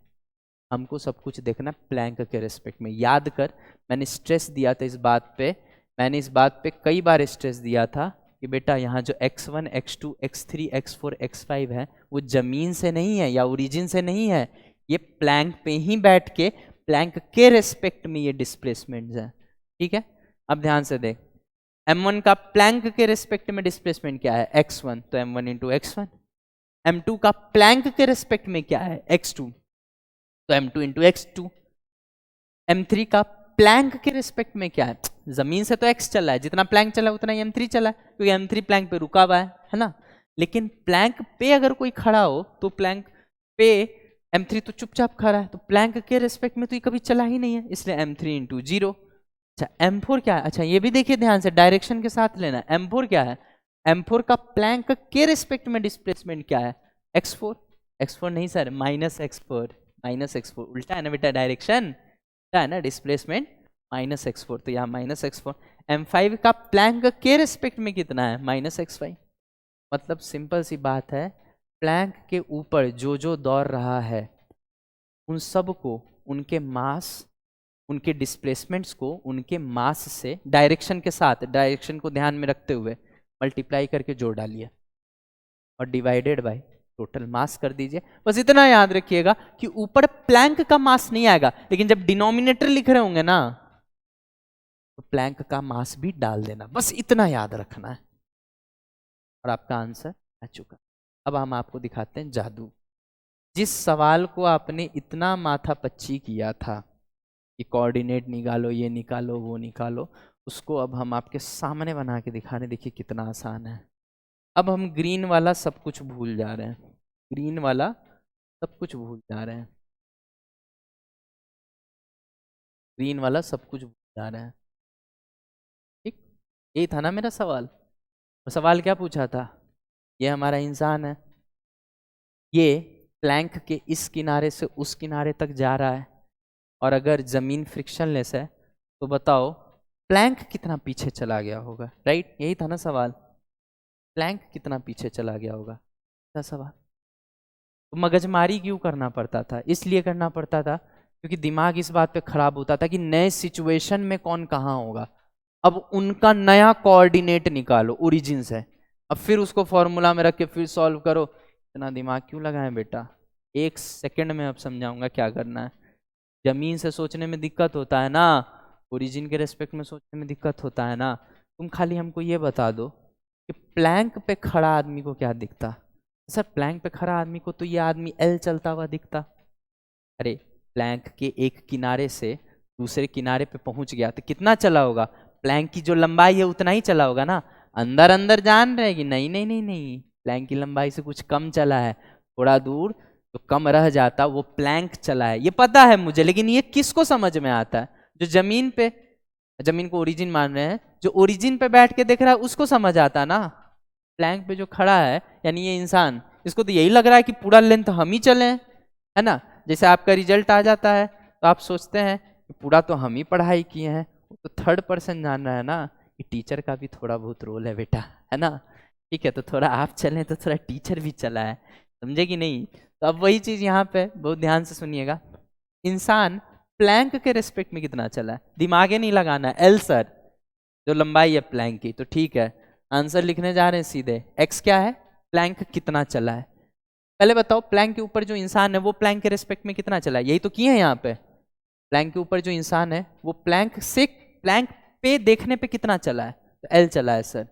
हमको सब कुछ देखना प्लैंक के रिस्पेक्ट में। याद कर, मैंने स्ट्रेस दिया था इस बात पे, मैंने इस बात पे कई बार स्ट्रेस दिया था कि बेटा यहाँ जो x1, x2, x3, x4, x5 है वो जमीन से नहीं है या ओरिजिन से नहीं है, ये प्लैंक पे ही बैठ के प्लैंक के रिस्पेक्ट में ये डिस्प्लेसमेंट है, ठीक है। अब ध्यान से देख, m1 का प्लैंक के रिस्पेक्ट में डिस्प्लेसमेंट क्या है x1, तो m1 इंटू x1। m2 का प्लैंक के रिस्पेक्ट में क्या है x2, तो m2 इंटू x2। m3 का प्लैंक के रिस्पेक्ट में क्या है, जमीन से तो x चला है, जितना प्लैंक चला उतना ही m3 चला है, क्योंकि m3 प्लैंक पे रुका हुआ है ना। लेकिन प्लैंक पे अगर कोई खड़ा हो तो प्लैंक पे m3 तो चुपचाप खड़ा है, तो प्लैंक के रिस्पेक्ट में तो ये कभी चला ही नहीं है, इसलिए m3 इंटू 0। अच्छा m4 क्या है, अच्छा ये भी देखिए ध्यान से, डायरेक्शन के साथ लेना। m4 क्या है, m4 का प्लैंक के रिस्पेक्ट में डिस्प्लेसमेंट क्या है x4, x4 नहीं सर, माइनस x4 उल्टा है ना बेटा, डायरेक्शन है ना, डिस्प्लेसमेंट माइनस x4, तो यहाँ माइनस x4। m5 का प्लैंक के रिस्पेक्ट में कितना है माइनस x5। मतलब सिंपल सी बात है, प्लैंक के ऊपर जो जो दौड़ रहा है उन सब को उनके मास, उनके डिस्प्लेसमेंट्स को उनके मास से डायरेक्शन के साथ, डायरेक्शन को ध्यान में रखते हुए मल्टीप्लाई करके जोड़ डालिए और डिवाइडेड बाय टोटल मास कर दीजिए। बस इतना याद रखिएगा कि ऊपर प्लैंक का मास नहीं आएगा, लेकिन जब डिनोमिनेटर लिख रहे होंगे ना तो प्लैंक का मास भी डाल देना, बस इतना याद रखना है और आपका आंसर आ चुका। अब हम आपको दिखाते हैं जादू। जिस सवाल को आपने इतना माथा पच्ची किया था कि कोऑर्डिनेट निकालो, ये निकालो, वो निकालो, उसको अब हम आपके सामने बना के दिखा रहे हैं। देखिए कितना आसान है। अब हम ग्रीन वाला सब कुछ भूल जा रहे हैं, ग्रीन वाला सब कुछ भूल जा रहे हैं, ग्रीन वाला सब कुछ भूल जा रहे हैं। ठीक, यही था ना मेरा सवाल। और सवाल क्या पूछा था? ये हमारा इंसान है, ये प्लैंक के इस किनारे से उस किनारे तक जा रहा है, और अगर जमीन फ्रिक्शनलेस है तो बताओ प्लैंक कितना पीछे चला गया होगा। राइट, यही था ना सवाल, प्लैंक कितना पीछे चला गया होगा, क्या सवाल। तो मगजमारी क्यों करना पड़ता था? इसलिए करना पड़ता था क्योंकि दिमाग इस बात पे खराब होता था कि नए सिचुएशन में कौन कहाँ होगा। अब उनका नया कोऑर्डिनेट निकालो ओरिजिन से, अब फिर उसको फॉर्मूला में रख के फिर सॉल्व करो। इतना दिमाग क्यों लगाएं बेटा, 1 सेकंड में अब समझाऊंगा क्या करना है। जमीन से सोचने में दिक्कत होता है ना, ओरिजिन के रेस्पेक्ट में सोचने में दिक्कत होता है ना। तुम खाली हमको ये बता दो कि प्लैंक पे खड़ा आदमी को क्या दिखता। सर प्लैंक पे खड़ा आदमी को तो ये आदमी एल चलता हुआ दिखता। अरे प्लैंक के एक किनारे से दूसरे किनारे पे पहुंच गया तो कितना चला होगा? प्लैंक की जो लंबाई है उतना ही चला होगा ना। अंदर अंदर जान रहे कि नहीं नहीं नहीं नहीं, प्लैंक की लंबाई से कुछ कम चला है, थोड़ा दूर तो कम रह जाता, वो प्लैंक चला है, ये पता है मुझे। लेकिन ये किसको समझ में आता है? जो जमीन पे, जमीन को ओरिजिन मान रहे हैं, जो ओरिजिन पे बैठ के देख रहा है उसको समझ आता ना। प्लैंक पे जो खड़ा है यानी ये इंसान, इसको तो यही लग रहा है कि पूरा लेंथ हम ही चले, है ना। जैसे आपका रिजल्ट आ जाता है तो आप सोचते हैं कि पूरा तो हम ही पढ़ाई किए हैं, तो थर्ड पर्सन जान रहा है ना कि टीचर का भी थोड़ा बहुत रोल है बेटा, है ना। ठीक है, तो थोड़ा आप चलें तो थोड़ा टीचर भी चला है, समझे कि नहीं। तो अब वही चीज यहाँ पे बहुत ध्यान से सुनिएगा। इंसान प्लैंक के रेस्पेक्ट में कितना चला है, दिमागे नहीं लगाना है। एल सर जो लंबाई है प्लैंक की, तो ठीक है आंसर लिखने जा रहे हैं सीधे। एक्स क्या है? प्लैंक कितना चला है। पहले बताओ प्लैंक के ऊपर जो इंसान है वो प्लैंक के रेस्पेक्ट में कितना चला है, यही तो किए हैं यहाँ पे। प्लैंक के ऊपर जो इंसान है वो प्लैंक से प्लैंक पे देखने पे कितना चला है, तो एल चला है सर।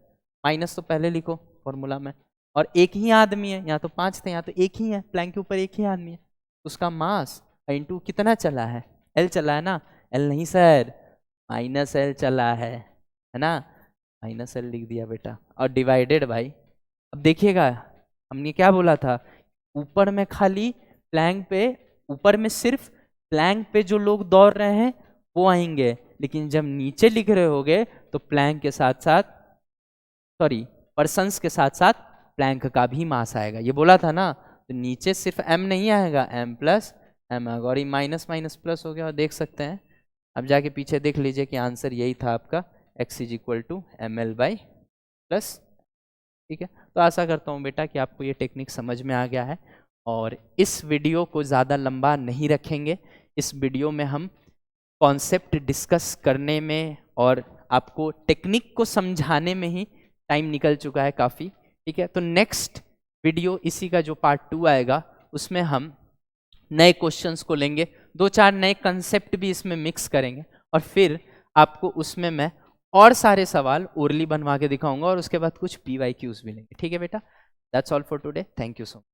माइनस तो पहले लिखो फॉर्मूला में, और एक ही आदमी है, यहाँ तो 5 थे यहाँ तो एक ही है, प्लैंक के ऊपर एक ही आदमी है, उसका मास इंटू कितना चला है, एल चला है ना। एल नहीं सर, माइनस एल चला है ना, माइनस एल लिख दिया बेटा, और डिवाइडेड भाई। अब देखिएगा हमने क्या बोला था, ऊपर में खाली प्लैंक पे, ऊपर में सिर्फ प्लैंक पे जो लोग दौड़ रहे हैं वो आएंगे, लेकिन जब नीचे लिख रहे होगे तो प्लैंक के साथ साथ, सॉरी पर्सन्स के साथ साथ प्लैंक का भी मास आएगा, ये बोला था ना। तो नीचे सिर्फ m नहीं आएगा, m प्लस m आएगा, और ये माइनस माइनस प्लस हो गया। और देख सकते हैं, अब जाके पीछे देख लीजिए कि आंसर यही था आपका, x is equal to M L by plus. ठीक है, तो आशा करता हूँ बेटा कि आपको ये टेक्निक समझ में आ गया है। और इस वीडियो को ज़्यादा लंबा नहीं रखेंगे, इस वीडियो में हम कॉन्सेप्ट डिस्कस करने में और आपको टेक्निक को समझाने में ही टाइम निकल चुका है काफ़ी। ठीक है, तो नेक्स्ट वीडियो इसी का जो पार्ट 2 आएगा उसमें हम नए क्वेश्चंस को लेंगे, 2-4 नए कंसेप्ट भी इसमें मिक्स करेंगे, और फिर आपको उसमें मैं और सारे सवाल ओरली बनवा के दिखाऊंगा, और उसके बाद कुछ PYQs भी लेंगे। ठीक है बेटा, that's all for today, thank you so much.